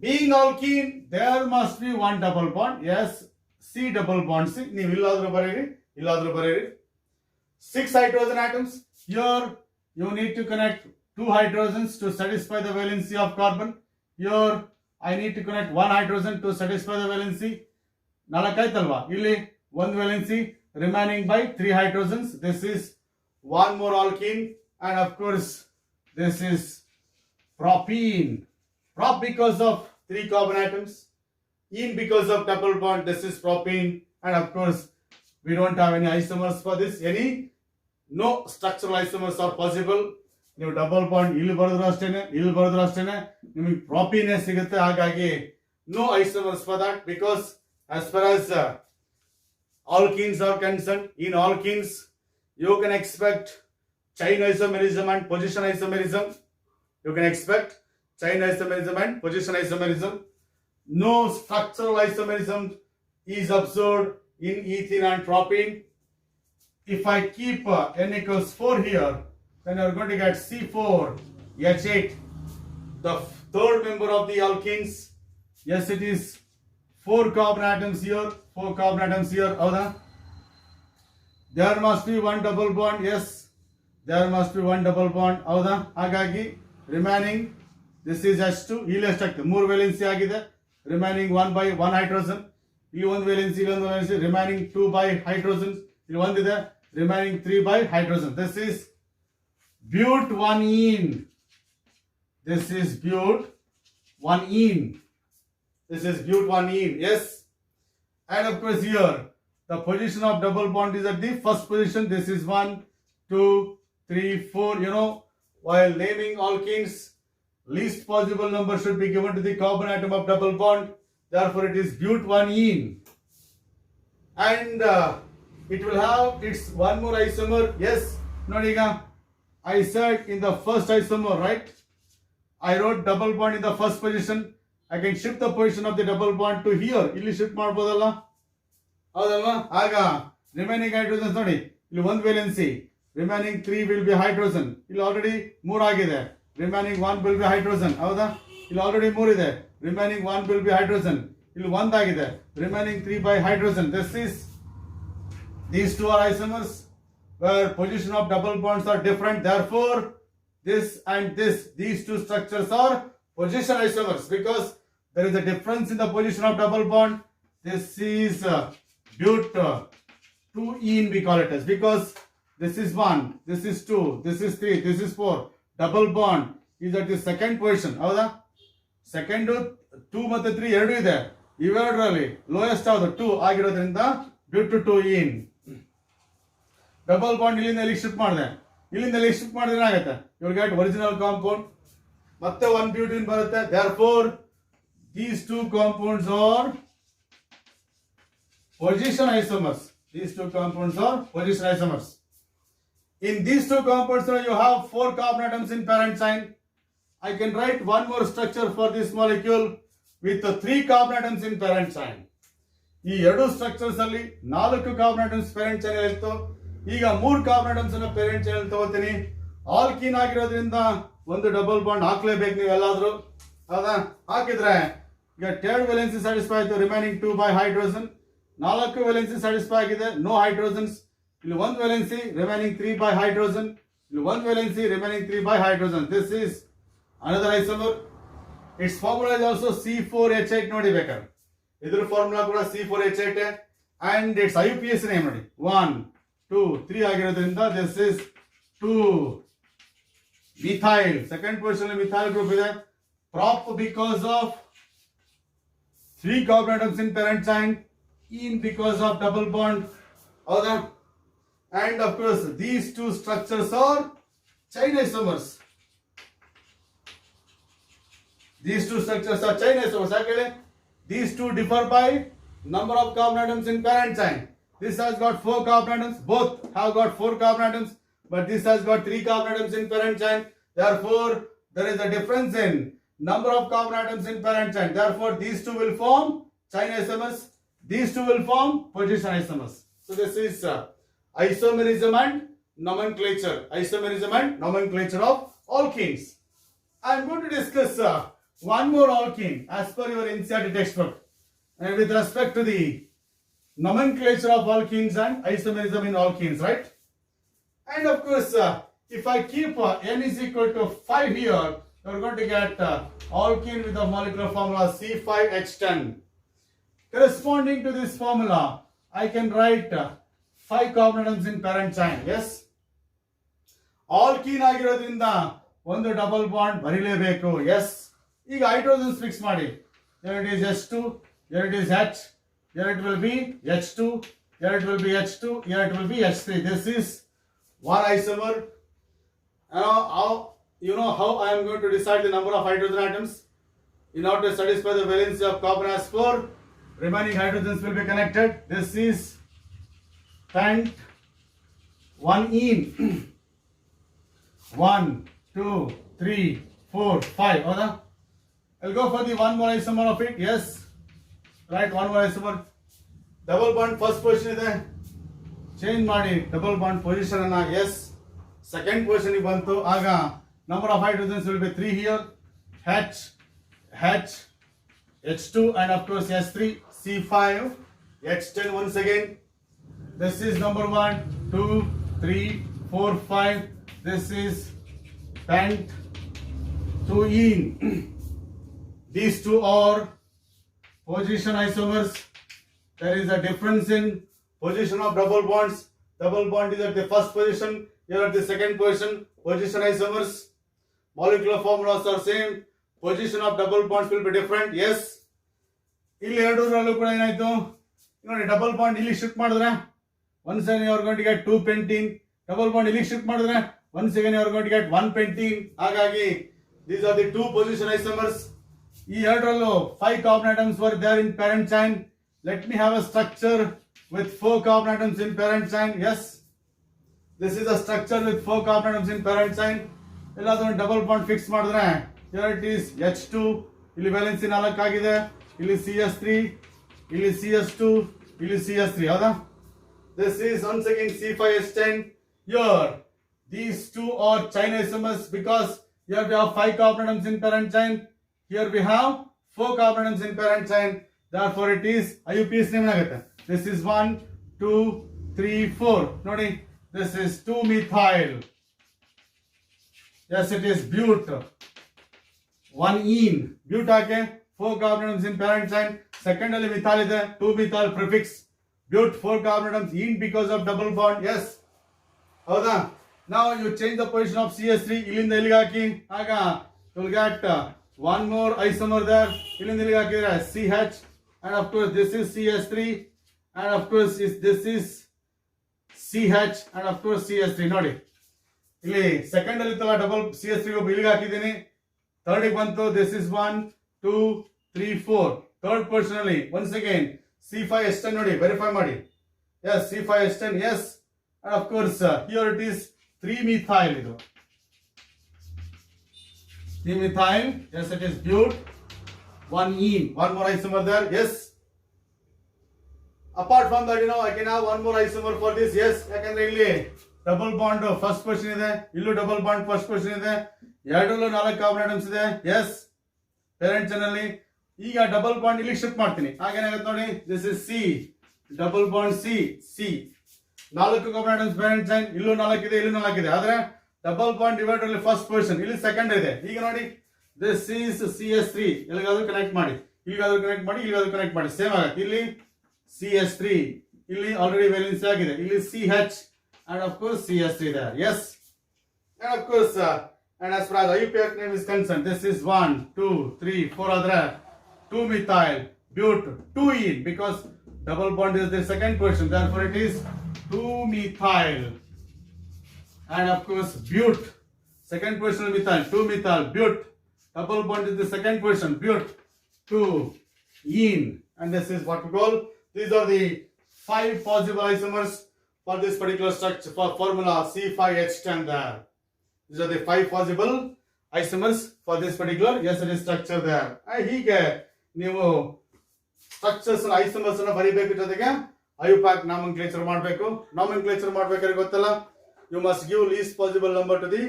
Being alkene, there must be one double bond, yes. C double bond C. ನೀವು ಇಲ್ಲಾದರೂ ಬರೆಯಿರಿ. 6 hydrogen atoms. Here you need to connect 2 hydrogens to satisfy the valency of carbon. Here I need to connect 1 hydrogen to satisfy the valency. Nalakaitalva. Illi 1 valency remaining by 3 hydrogens. This is one more alkene, and of course this is propene. Prop because of 3 carbon atoms. Ene because of double bond. This is propene, and of course we don't have any isomers for this. No structural isomers are possible. ನೀವು double bond ಇಲ್ಲಿ ಬರೆದ್ರು ಅಷ್ಟೇನೆ ನಿಮಗೆ ಪ್ರಾಪಿನೇ ಸಿಗುತ್ತೆ. ಹಾಗಾಗಿ no isomers for that, because as far as alkenes are concerned, in alkenes you can expect chain isomerism and position isomerism. No structural isomerism is observed in ethene and propene. If I keep n equals 4 here, then you are going to get C4H8, the third member of the alkenes. Yes, it is 4 carbon atoms here, 4 carbon atoms here. There must be one double bond. Yes, there must be one double bond. Hagagi remaining, this is H2. ಇಲ್ಲಿ ಎಷ್ಟಾಗ್ತದೆ 3 valency ಆಗಿದೆ. Remaining 1 by 1 hydrogen. ಇಲ್ಲಿ 1 valency, remaining 2 by hydrogen. ಇಲ್ಲಿ 1 ಇದೆ, remaining 3 by hydrogen. This is but1ene. This is but1ene. Yes. And of course here the position of double bond is at the first position. This is 1, 2, 3, 4. While naming alkenes, least possible number should be given to the carbon atom of double bond. Therefore it is but1ene. And it will have its one more isomer. Yes. Nodiga, I said in the first isomer, right? I wrote double bond in the first position. I can shift the position of the double bond to here. Illi shift ಮಾಡಬಹುದಲ್ಲ? ಹೌದಲ್ವಾ? ಆಗ remaining hydrogens ನೋಡಿ, ಇಲ್ಲಿ 1 valency, remaining 3 will be hydrogen. ಇಲ್ಲಿ already 3 ಆಗಿದೆ. Remaining 1 will be hydrogen. ಹೌದಾ? ಇಲ್ಲಿ already 3 ಇದೆ. Remaining 1 will be hydrogen. ಇಲ್ಲಿ 1 ಆಗಿದೆ. Remaining 3 by hydrogen. These two are isomers where position of double bonds are different. Therefore, this and these two structures are position isomers because there is a difference in the position of double bond. This is but 2ene we call it as, because this is 1, this is 2, this is 3, this is 4. Double bond is at the second position. ಹೌದಾ? Second 2 ಮತ್ತು 3 ಎರಡು ಇದೆ. ಇವೆರಡರಲ್ಲಿ lowest ಯಾವುದು? 2 ಆಗಿರೋದ್ರಿಂದ but 2ene. Double bond ಇಲ್ಲಿಂದ ಇಲ್ಲಿ shift ಮಾಡಿದೆ. ಇಲ್ಲಿಂದ ಇಲ್ಲಿ ಶಿಫ್ಟ್ ಮಾಡಿದ್ರೆ ಏನಾಗುತ್ತೆ? You will get original compound. ಮತ್ತೆ 1 ಬ್ಯೂಟೀನ್ ಬರುತ್ತೆ. Therefore, these two compounds are position isomers. These two compounds are position isomers. In these two compounds, you have 4 carbon atoms in parent chain. I can write one more structure for this molecule with 3 carbon atoms in parent chain. ಈ ಎರಡು structures ಅಲ್ಲಿ 4 carbon atoms parent chain ಇತ್ತು. ಈಗ 3 carbon atoms ಅನ್ನ parent chain ತಗೋತೀನಿ. Alkene ಆಗಿರೋದ್ರಿಂದ ಒಂದು double bond ಹಾಕ್ಲೇಬೇಕು ನೀವು ಎಲ್ಲಾದ್ರೂ. ಹೌದಾ? ಹಾಕಿದ್ರೆ ಈಗ 2 ವೇಲೆನ್ಸಿ ಸ್ಯಾಟಿಸ್ಫೈ ಆಯ್ತು. Remaining 2 by hydrogen. 4 valency satisfy ಆಗಿದೆ. No hydrogens. ಇಲ್ಲಿ 1 ವೇಲೆನ್ಸಿ ರಿಮೈನಿಂಗ್ 3 by hydrogen. ಇಲ್ಲಿ 1 valency remaining 3 by hydrogen. This is another isomer. Its formula is also C4H8 ನೋಡಿ ಬೇಕಾದ್ರೆ. ಇದ್ರ ಫಾರ್ಮುಲಾ ಕೂಡ C4H8 and its IUPAC name ನೋಡಿ 1 2 3 ಆಗಿರೋದ್ರಿಂದ this is 2 methyl. Second position methyl group ಇದೆ. prop because of 3 carbon atoms in parent chain, ene because of double bond. ಹೌದಾ? And of course these two structures are chain isomers. These two structures are chain isomers. Actually, these two differ by number of carbon atoms in parent chain. This has got 4 carbon atoms. Both have got 4 carbon atoms, but this has got 3 carbon atoms in parent chain. Therefore, there is a difference in number of carbon atoms in parent chain. Therefore, these two will form chain isomers. These two will form position isomers. So this is isomerism and nomenclature. Isomerism and nomenclature of alkenes. I am going to discuss one more alkene as per your NCERT textbook, and with respect to the nomenclature of alkenes and isomerism in alkenes, right? And of course, if I keep n is equal to 5 here, you are going to get alkene with the molecular formula C5H10. Corresponding to this formula, I can write 5 carbon atoms in parent chain. Yes? Alkene ಆಗಿರೋದ್ರಿಂದ ಒಂದು double bond ಬರೀಲೇಬೇಕು. S. ಈಗ hydrogens fix ಮಾಡಿ. Here it is H2, here it is H, here it will be H2, here it will be H2, here it will be H3. This is one isomer. You know how I am going to decide the number of hydrogen atoms? In order to satisfy the valency of carbon as 4, remaining hydrogens will be connected. This is pent 1ene. 1 2 3 4 5. ಹೌದಾ? I'll go for the one more isomer of it. Yes, right, one more isomer. Double bond first position ಇದೆ. Change ಮಾಡಿ double bond position ಅನ್ನ. S, second position ಬಂತು. ಆಗ number of hydrogens will be 3 here. H, H2 and of course H3, C5, H10 once again. This is number 1, 2, 3, 4, 5. This is pent 2ene. These two are position isomers. There is a difference in position of double bonds. Double bond is at the first position, here at the second position. Position isomers. Molecular formulas are same. Position of double bonds will be different. Yes. ಇಲ್ಲಿ ಎರಡರಲ್ಲೂ ಕೂಡ ಏನಾಯ್ತು ನೋಡಿ, double bond ಇಲ್ಲಿ shift ಮಾಡಿದ್ರೆ once again you are going to get 2 pentene. Double bond ಇಲ್ಲಿ shift ಮಾಡಿದ್ರೆ once again you are going to get 1 pentene. ಹಾಗಾಗಿ these are the 2 position isomers. ಈ ಎರಡರಲ್ಲೂ 5 carbon atoms were there in parent chain. Let me have a structure with 4 carbon atoms in parent chain. Yes, this is a structure with 4 carbon atoms in parent chain. ಎಲ್ಲಾದ್ರೂ double bond fix ಮಾಡಿದ್ರೆ here it is H2, ಇಲ್ಲಿ valency 4 ಆಗಿದೆ, ಇಲ್ಲಿ CS3, ಇಲ್ಲಿ CS2, ಇಲ್ಲಿ CS3. ಹೌದಾ? This is once again C5H10. here these two are chain isomers because here we have 5 carbon atoms in parent chain, here we have 4 carbon atoms in parent chain, therefore it is IUPAC name ಆಗುತ್ತೆ. This is 1 2 3 4 ನೋಡಿ, this is 2 methyl. Yes, it is but 1 ene but ಹಾಗೆ 4 carbon atoms in parent chain, second ಅಲ್ಲಿ methyl ಇದೆ, 2 methyl prefix, but 4 carbon atoms ene because of double bond. Yes, ಹೌದಾ? Now you change the position of CH3, ಇಲ್ಲಿಂದ ಇಲ್ಲಿಗೆ ಹಾಕಿ, ಆಗ you will get one more isomer there, ಇಲ್ಲಿಂದ ಇಲ್ಲಿಗೆ ಹಾಕಿದ್ರೆ CH, and of course this is CH3, and of course this is CH, and of course CH3. ನೋಡಿ ಇಲ್ಲಿ second ಅಲ್ಲಿ ಇತ್ತಲ್ಲ ಡಬಲ್ CH3 ಒಬ್ಬ ಇಲ್ಲಿಗೆ ಹಾಕಿದ್ದೀನಿ, ಥರ್ಡ್ ಗೆ ಬಂತು, this is 1 2 3 4, ಥರ್ಡ್ ಪೊಸಿಷನ್ ಅಲ್ಲಿ once again C5H10 ನೋಡಿ, ವೆರಿಫೈ ಮಾಡಿ. Yes, C5H10, yes, and of course here it is 3 methyl ಇದು 3 methyl. Yes, it is but 1 ene, one more isomer there. Yes, apart from that, I can have one more isomer for this. Yes, ಯಾಕಂದ್ರೆ ಇಲ್ಲಿ double bond first position ಇದೆ, ಇಲ್ಲೂ double bond first position ಇದೆ, ಎರಡರಲ್ಲೂ 4 carbon atoms ಇದೆ. S, parent chain ಅಲ್ಲಿ ಈಗ double bond ಇಲ್ಲಿ ಶಿಫ್ಟ್ ಮಾಡ್ತೀನಿ, ಆಗೇನಾಗುತ್ತೆ ನೋಡಿ, this is C double bond C C, 4 carbon atoms parent chain, ಇಲ್ಲೂ 4 ಇದೆ, ಇಲ್ಲೂ 4 ಇದೆ, ಆದ್ರೆ ಡಬಲ್ ಬಾಂಡ್ ಡಿವೈಡರ್ ಅಲ್ಲಿ ಫಸ್ಟ್ ಪೊಸಿಷನ್, ಇಲ್ಲಿ ಸೆಕೆಂಡ್ ಇದೆ. ಈಗ ನೋಡಿ, ದಿಸ್ ಈಸ್ CH3, ಎಲ್ಲಿಗಾದ್ರೂ ಕನೆಕ್ಟ್ ಮಾಡಿ, ಇಲ್ಲಿಗಾದ್ರೂ ಕನೆಕ್ಟ್ ಮಾಡಿ, ಇಲ್ಲಿಗಾದ್ರೂ ಕನೆಕ್ಟ್ ಮಾಡಿ, ಸೇಮ್ ಆಗುತ್ತೆ. ಇಲ್ಲಿ CH3, ಇಲ್ಲಿ ಆಲ್ರೆಡಿ ವೇಲೆನ್ಸಿ ಆಗಿದೆ, ಇಲ್ಲಿ CH, and of course CH3 there. Yes, and of course and as far as IUPAC name is concerned, this is 1 2 3 4 adra 2 methyl but 2 ene because double bond is the second position, therefore it is 2 methyl, and of course but second position methyl 2 methyl but double bond is the second position, but 2 ene, and this is what we call, these are the 5 possible isomers for this particular structure, for formula C5H10 there. These are the 5 possible isomers for this particular structure there. ಹೀಗೆ ನೀವು structures isomers ಅನ್ನು ಬರೀಬೇಕು, ಜೊತೆಗೆ IUPAC ನಾಮನ್ಕ್ಲೇಚರ್ ಮಾಡಬೇಕು. Nomenclature ಮಾಡಬೇಕಾದ್ರೆ ಗೊತ್ತಲ್ಲ, you must give least possible number to the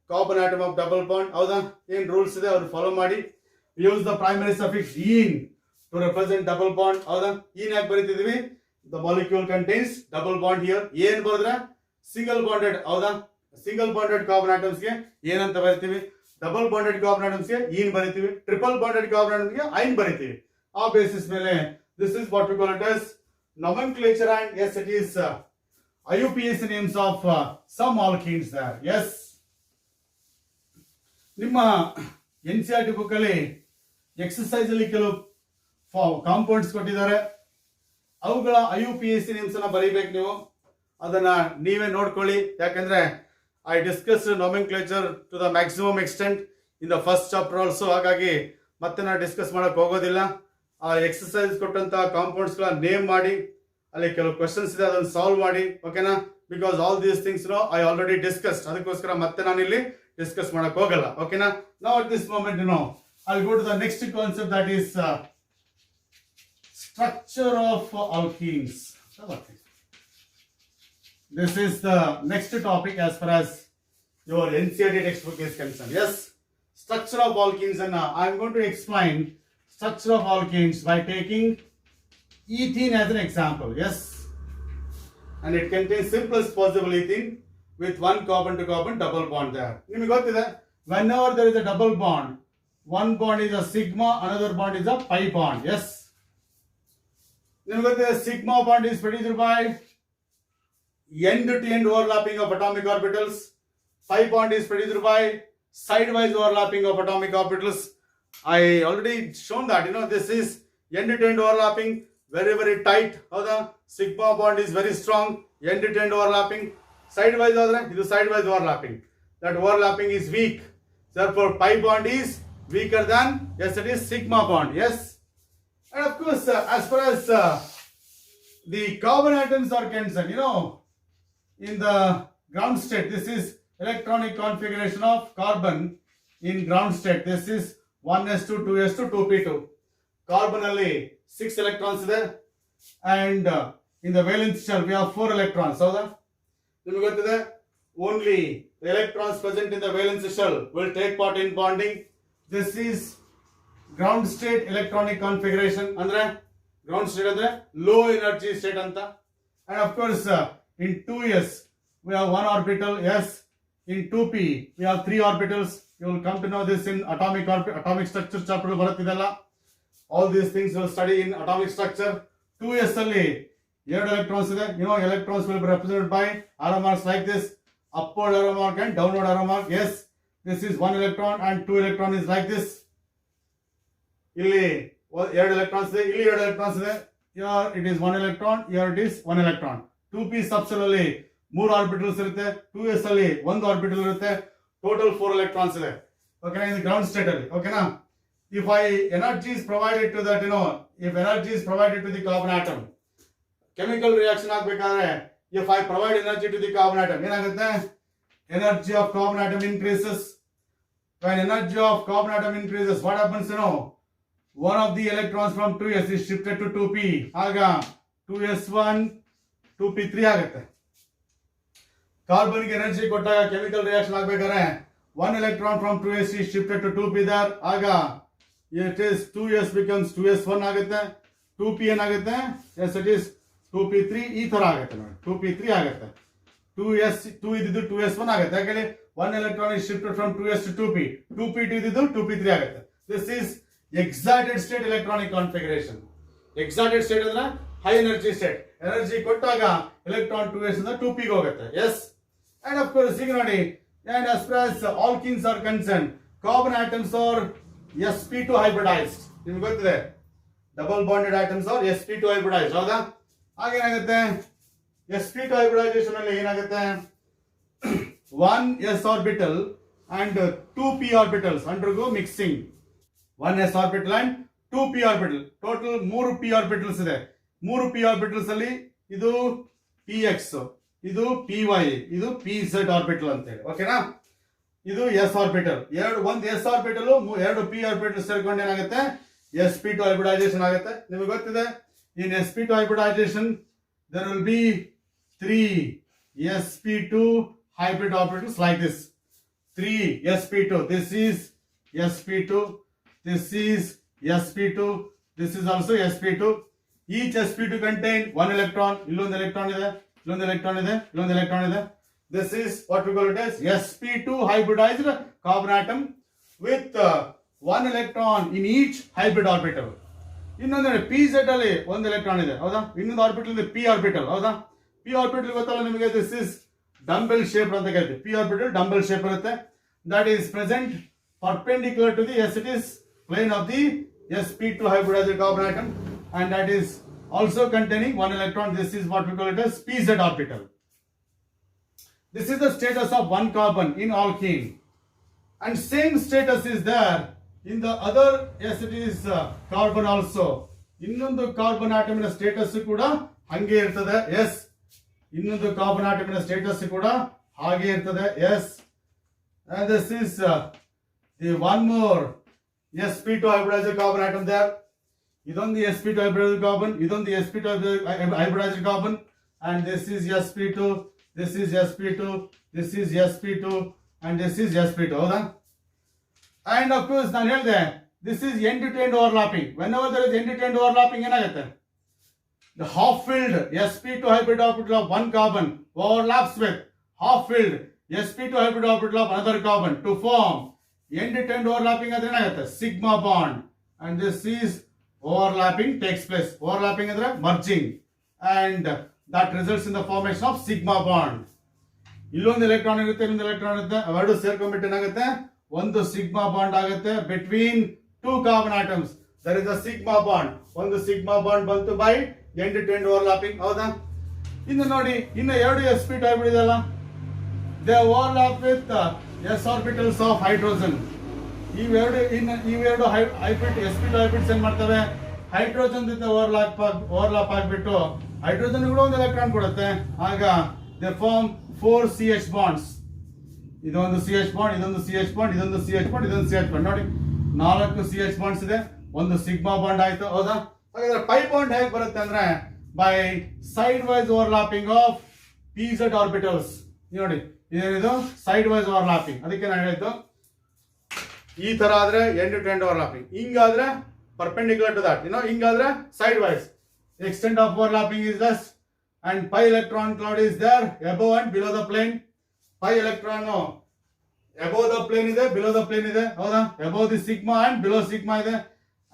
carbon atom of double bond. ಹೌದಾ? ಏನ್ ರೂಲ್ಸ್ ಇದೆ ಅವ್ರು ಫಾಲೋ ಮಾಡಿ. Use the primary suffix ene to represent double bond. ಹೌದಾ? ene ಯಾಕೆ ಬರೀತಿದೀವಿ? The molecule contains double bond here. ಏನ್ ಬರೆದ್ರೆ single bonded, ಹೌದಾ? ಸಿಂಗಲ್ ಬಾಂಡೆಡ್ ಕಾರ್ಬನ್ ಆಟಮ್ಸ್ ಗೆ ಏನಂತ ಬರಿತೀವಿ? ಡಬಲ್ ಬಾಂಡೆಡ್ ಕಾರ್ಬನ್ ಆಟಮ್ಸ್ ಗೆ ene ಬರಿತೀವಿ, ಟ್ರಿಪಲ್ ಬಾಂಡೆಡ್ ಕಾರ್ಬನ್ ಆಟಮ್ಸ್ ಗೆ ಐನ್ ಬರಿತೀವಿ. ಆ ಬೇಸಿಸ್ ಮೇಲೆ this is what we call it as nomenclature, and yes, it is IUPAC names of some alkenes there. Yes, ನಿಮ್ಮ NCERT ಬುಕ್ ಅಲ್ಲಿ exercise ಅಲ್ಲಿ ಕೆಲವು ಕಾಂಪೌಂಡ್ಸ್ ಕೊಟ್ಟಿದ್ದಾರೆ, ಅವುಗಳ IUPAC ನೇಮ್ಸ್ ಅನ್ನ ಬರೀಬೇಕು ನೀವು. ಅದನ್ನ ನೀವೇ ನೋಡ್ಕೊಳ್ಳಿ, ಯಾಕಂದ್ರೆ I discuss nomenclature to the maximum extent in the first chapter also, ಹಾಗಾಗಿ ಮತ್ತೆ ನಾನು ಡಿಸ್ಕಸ್ ಮಾಡಕ್ ಹೋಗೋದಿಲ್ಲ. ಆ ಎಕ್ಸರ್ಸೈಸ್ ಕೊಟ್ಟಂತ ಕಾಂಪೌಂಡ್ಸ್ ಗಳ ನೇಮ್ ಮಾಡಿ, ಅಲ್ಲಿ ಕೆಲವು ಕ್ವೆಶನ್ಸ್ ಇದೆ ಅದನ್ನ ಸಾಲ್ವ್ ಮಾಡಿ, ಓಕೆನಾ? Because all these things I already discussed, ಅದಕ್ಕೋಸ್ಕರ ಮತ್ತೆ ನಾನು ಇಲ್ಲಿ ಡಿಸ್ಕಸ್ ಮಾಡಕ್ ಹೋಗಲ್ಲ, ಓಕೆನಾ? Now at this moment I go to the next concept, that is structure of alkenes. This is the next topic as far as your NCERT textbook is concerned. Yes, structure of alkenes, and I am going to explain structure of alkenes by taking ethene as an example. Yes, and it contains simplest possible ethene with one carbon to carbon double bond there. ನಿಮಗೆ ಗೊತ್ತಿದೆ, whenever there is a double bond, one bond is a sigma, another bond is a pi bond. Yes, the sigma bond is produced by end-to-end overlapping of atomic orbitals. Pi bond is produced by side-wise overlapping of atomic orbitals. I already shown that, this is end-to-end overlapping, very, very tight. How the sigma bond is very strong, end-to-end overlapping. Side-wise, this is side-wise overlapping. That overlapping is weak. Therefore, pi bond is weaker than, yes, it is sigma bond. Yes. And of course, as far as the carbon atoms are concerned, in the ground state, this is electronic configuration of carbon in ground state. This is 1s2, 2s2, 2p2. Carbon alli 6 electrons there, and in the valence shell we have 4 electrons. So ನಿಮಗೆ ಗೊತ್ತಿದೆ only the electrons present in the valence shell will take part in bonding. This is ground state electronic configuration. ಅಂದ್ರೆ ground state ಅಂದ್ರೆ low energy state ಅಂತ. And of course in 2s we have one orbital s. In 2p we have three orbitals. You will come to know this in atomic structure chapter ಬರುತ್ತಿದೆಲ್ಲ. All these things will study in atomic structure. 2s ಅಲ್ಲಿ ಎರಡು electrons ಇದೆ. You know electrons will be represented by arrow marks like this. Upward arrow mark and downward arrow mark. Yes, this is one electron and two electron is like this. ಇಲ್ಲಿ ಎರಡು electrons ಇದೆ, ಇಲ್ಲಿ ಎರಡು electrons ಇದೆ. Here it is one electron, here it is one electron. 2p subshell ಅಲ್ಲಿ ಮೂರು orbitals ಇರುತ್ತೆ, 2s ಅಲ್ಲಿ ಒಂದು ಆರ್ಬಿಟಲ್ ಇರುತ್ತೆ, ಟೋಟಲ್ 4 electrons ಇದೆ. ಓಕೆನಾ, ಇದು ಗ್ರೌಂಡ್ ಸ್ಟೇಟ್ ಅಲ್ಲಿ. ಓಕೆನಾ, if energy is provided to that, if energy is provided to the carbon atom, chemical reaction ಆಗಬೇಕಾದ್ರೆ if I provide energy to the carbon atom, ಏನಾಗುತ್ತೆ? Energy of carbon atom increases. When energy of carbon atom increases, what happens? One of the electrons from 2s is shifted to 2p. ಆಗ 2s1 2p3 ಆಗುತ್ತೆ. Carbon ಗೆ energy ಕೊಟ್ಟಾಗ chemical reaction ಆಗಬೇಕಾದ್ರೆ one electron from 2s is shifted to 2p there. ಆಗ it is 2s becomes 2s1 ಆಗುತ್ತೆ. 2p ಏನಾಗುತ್ತೆ? Yes, it is 2p3 ಈ ತರ ಆಗುತ್ತೆ ನೋಡಿ. 2p3 ಆಗುತ್ತೆ. 2 ಇದ್ದಿದ್ದು 2s1 ಆಗುತ್ತೆ. ಯಾಕಂದ್ರೆ one electron is shifted from 2s to 2p. 2p2 ಇದ್ದಿದ್ದು 2p3 ಆಗುತ್ತೆ. This is excited state electronic configuration. Excited state ಅಂದ್ರೆ high energy state. ಎನರ್ಜಿ ಕೊಟ್ಟಾಗ ಎಲೆಕ್ಟ್ರಾನ್ 2s ಇಂದ 2p ಗೆ ಹೋಗುತ್ತೆ. Yes, and of course ಈಗ ನೋಡಿ, and as far as alkenes are concerned, carbon atoms are sp2 hybridized. ನಿಮಗೆ ಗೊತ್ತಿದೆ, double bonded atoms R sp2 hybridized. ಹೌದಾ? ಹಾಗೇನಾಗುತ್ತೆ, sp2 hybridization ಅಲ್ಲಿ ಏನಾಗುತ್ತೆ, 1 s orbital and 2 p orbitals undergo mixing. 1 s orbital and 2 p orbital, total 3 p orbitals ಇದೆ. 3 p orbitals ಅಲ್ಲಿ ಇದು px, ಇದು py, ಇದು pz orbital ಅಂತ ಹೇಳಿ. ಓಕೆನಾ, ಇದು s orbital. ಒಂದು s orbital ಎರಡು p orbital ಸೇರ್ಕೊಂಡು ಏನಾಗುತ್ತೆ, sp2 hybridization ಆಗುತ್ತೆ. ನಿಮಗೆ ಗೊತ್ತಿದೆ, in sp2 hybridization there will be 3 sp2 hybrid orbitals like this. 3 sp2, this is sp2, this is sp2, this is also sp2. Each sp2 contain one electron. ಇಲ್ಲೊಂದು electron ಇದೆ, ಇಲ್ಲೊಂದು electron ಇದೆ, ಇಲ್ಲೊಂದು electron ಇದೆ. This is what we call it as sp2 hybridized carbon atom with one electron in each hybrid orbital. ಇನ್ನೊಂದು pz ಅಲ್ಲಿ ಒಂದು electron ಇದೆ, ಹೌದಾ? ಇನ್ನೊಂದು ಆರ್ಬಿಟಲ್ ಇದೆ p orbital, ಹೌದಾ? p orbital ಗೊತ್ತಲ್ಲ ನಿಮಗೆ, this is dumbbell shape ಅಂತ ಕರೀತೀವಿ. p orbital dumbbell shape ಇರುತ್ತೆ. That is present perpendicular to the it is plane of the sp2 hybridized carbon atom, and that is also containing one electron. This is what we call it as pz orbital. This is the status of one carbon in alkene, and same status is there in the other it is carbon also. ಇನ್ನೊಂದು carbon ಆಟಮಿನ status ಕೂಡ ಹಾಗೆ ಇರ್ತದೆ. S, ಇನ್ನೊಂದು carbon ಆಟಮಿನ status ಕೂಡ ಹಾಗೆ ಇರ್ತದೆ. Yes, and this is the one more sp2 hybridized carbon atom there. ಇದೊಂದು sp2 hybridized carbon, ಇದೊಂದು sp2 hybridized carbon, and this is sp2, this is sp2, this is sp2, and this is sp2. ಹೌದಾ? And of course ನಾನು ಹೇಳಿದೆ, this is end to end overlapping. Whenever there is end to end overlapping ಏನಾಗುತ್ತೆ, the half filled sp2 hybrid orbital of one carbon overlaps with half filled sp2 hybrid orbital of another carbon to form end to end overlapping. ಅಂದ್ರೆ ಏನಾಗುತ್ತೆ, sigma bond, and this is overlapping takes place. Overlapping ಅಂದ್ರೆ merging, and that results in the formation of sigma bond. ಇಲ್ಲೊಂದು electron ಇರುತ್ತೆ, ಇನ್ನೊಂದು electron ಇರುತ್ತೆ, ಅವೆರಡು ಸೇರ್ಕೊಂಡ್ಬಿಟ್ಟು ಏನಾಗುತ್ತೆ, ಒಂದು ಸಿಗ್ಮಾ ಬಾಂಡ್ ಆಗುತ್ತೆ between two carbon atoms. There is a sigma bond. ಒಂದು ಸಿಗ್ಮಾ ಬಾಂಡ್ ಬಂತು by end to end overlapping. ಹೌದಾ? ಇನ್ನು ನೋಡಿ, ಇನ್ನು ಎರಡು sp2 hybrid ಇದೆಯಲ್ಲ, they overlap with s orbitals of hydrogen. ಇವೆರಡು ಹೈಬ್ರಿಡ್ sp2 hybrids ಏನ್ ಮಾಡ್ತವೆ, ಹೈಡ್ರೋಜನ್ ಜೊತೆ ಓವರ್ಲಾಪ್ ಆಗ್ಬಿಟ್ಟು ಹೈಡ್ರೋಜನ್ ಕೂಡ ಒಂದು ಎಲೆಕ್ಟ್ರಾನ್ ಕೊಡುತ್ತೆ. ಆಗ ದೇ ಫಾರ್ಮ್ 4 CH bonds. ಇದೊಂದು CH ಬಾಂಡ್, ಇದೊಂದು CH ಬಾಂಡ್, ಇದೊಂದು CH ಬಾಂಡ್, ಇದೊಂದು CH ಬಾಂಡ್. ನೋಡಿ, 4 CH ಬಾಂಡ್ಸ್ ಇದೆ, ಒಂದು ಸಿಗ್ಮಾ ಬಾಂಡ್ ಆಯ್ತು. ಹೌದಾ? ಹಾಗಾದ್ರೆ ಪೈ ಬಾಂಡ್ ಹೇಗೆ ಬರುತ್ತೆ ಅಂದ್ರೆ, by side wise overlapping of PZ orbitals. ನೋಡಿ ಇದೇನಿದು ಸೈಡ್ ವೈಸ್ ಓವರ್ಲ್ಯಾಪಿಂಗ್. ಅದಕ್ಕೆ ನಾನು ಹೇಳಿದ್ದು ಈ ತರ ಆದ್ರೆ ಎಂಡ್ ಟು ಎಂಡ್ ಓವರ್ಲ್ಯಾಪಿಂಗ್, ಹಿಂಗಾದ್ರೆ perpendicular to that, ಹಿಂಗಾದ್ರೆ side wise. The extent of overlapping is less, and pi electron cloud is there above and below the plane. Pi electron above the plane ಇದೆ, below the plane ಇದೆ, ಹೌದಾ? Above the sigma and below sigma ಇದೆ,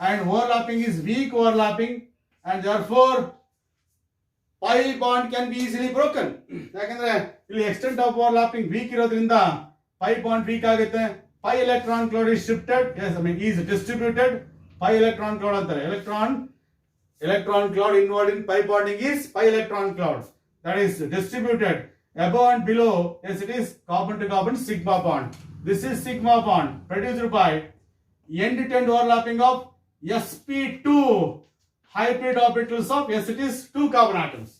and overlapping is weak overlapping, and therefore pi bond can be easily broken. ಯಾಕಂದ್ರೆ ಇಲ್ಲಿ extent of overlapping weak ಇರೋದ್ರಿಂದ pi bond weak ಆಗುತ್ತೆ. Pi electron cloud is shifted, yes, is distributed. Pi electron cloud ಅಂತಾರೆ. Electron cloud involved in pi bonding is pi electron cloud. That is distributed above and below. Yes, it is carbon to carbon sigma bond. This is sigma bond produced by end-to-end overlapping of sp2 hybrid orbitals of, yes, it is 2 carbon atoms.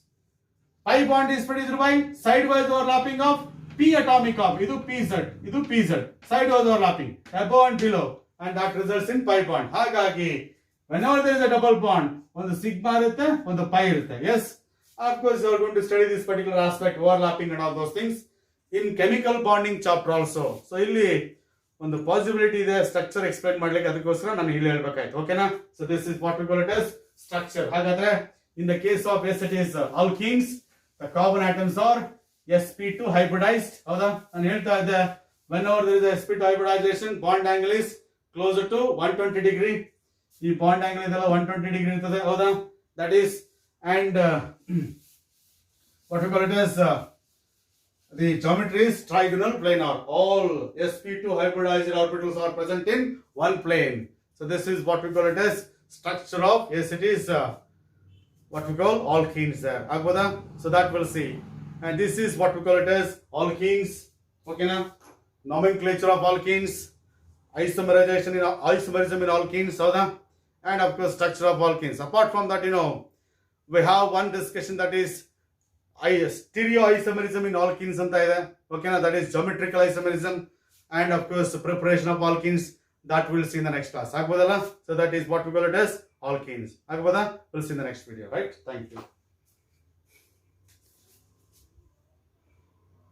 Pi bond is produced by sidewise overlapping of p atomic of, idu pz, sidewise overlapping above and below, and that results in pi bond. ಹಾಗಾಗಿ whenever there is a double bond, ಒಂದು sigma ಇರುತ್ತೆ, ಒಂದು pi ಇರುತ್ತೆ. Yes, of course you are going to study this particular aspect, overlapping and all those things in chemical bonding chapter also. So ಇಲ್ಲಿ ಒಂದು possibility ಇದೆ structure explain ಮಾಡ್ಲಿಕ್ಕೆ, ಅದಕ್ಕೋಸ್ಕರ ನಾನು ಇಲ್ಲಿ ಹೇಳ್ಬೇಕಾಯ್ತು. ಓಕೆನಾ? So this is what we call it as structure. ಹಾಗಾದ್ರೆ in the case of, yes, it is alkenes, the carbon atoms are sp2 hybridized. ಹೌದಾ? ನಾನು ಹೇಳ್ತಾ ಇದ್ದೆ whenever there is a sp2 hybridization, bond angle is closer to 120 degree. ಈ bond angle ಇದೆಲ್ಲ 120 degree ಇರ್ತದೆ, ಹೌದಾ? That is and what we call it as the geometry is trigonal planar. All sp2 hybridized orbitals are present in one plane. So this is what we call it as structure of, yes, it is what we call alkenes there. Agboda? So that we'll see. And this is what we call it as alkenes. Okay na? Nomenclature of alkenes, isomerization in isomerism in alkenes, howda? And of course structure of alkenes. Apart from that, we have one discussion, that is stereoisomerism in alkenes anta ide. Okay na? That is geometrical isomerism, and of course preparation of alkenes, that we'll see in the next class. Agboda? So that is what we call it as alkenes. Agboda? We'll see in the next video, right? Thank you.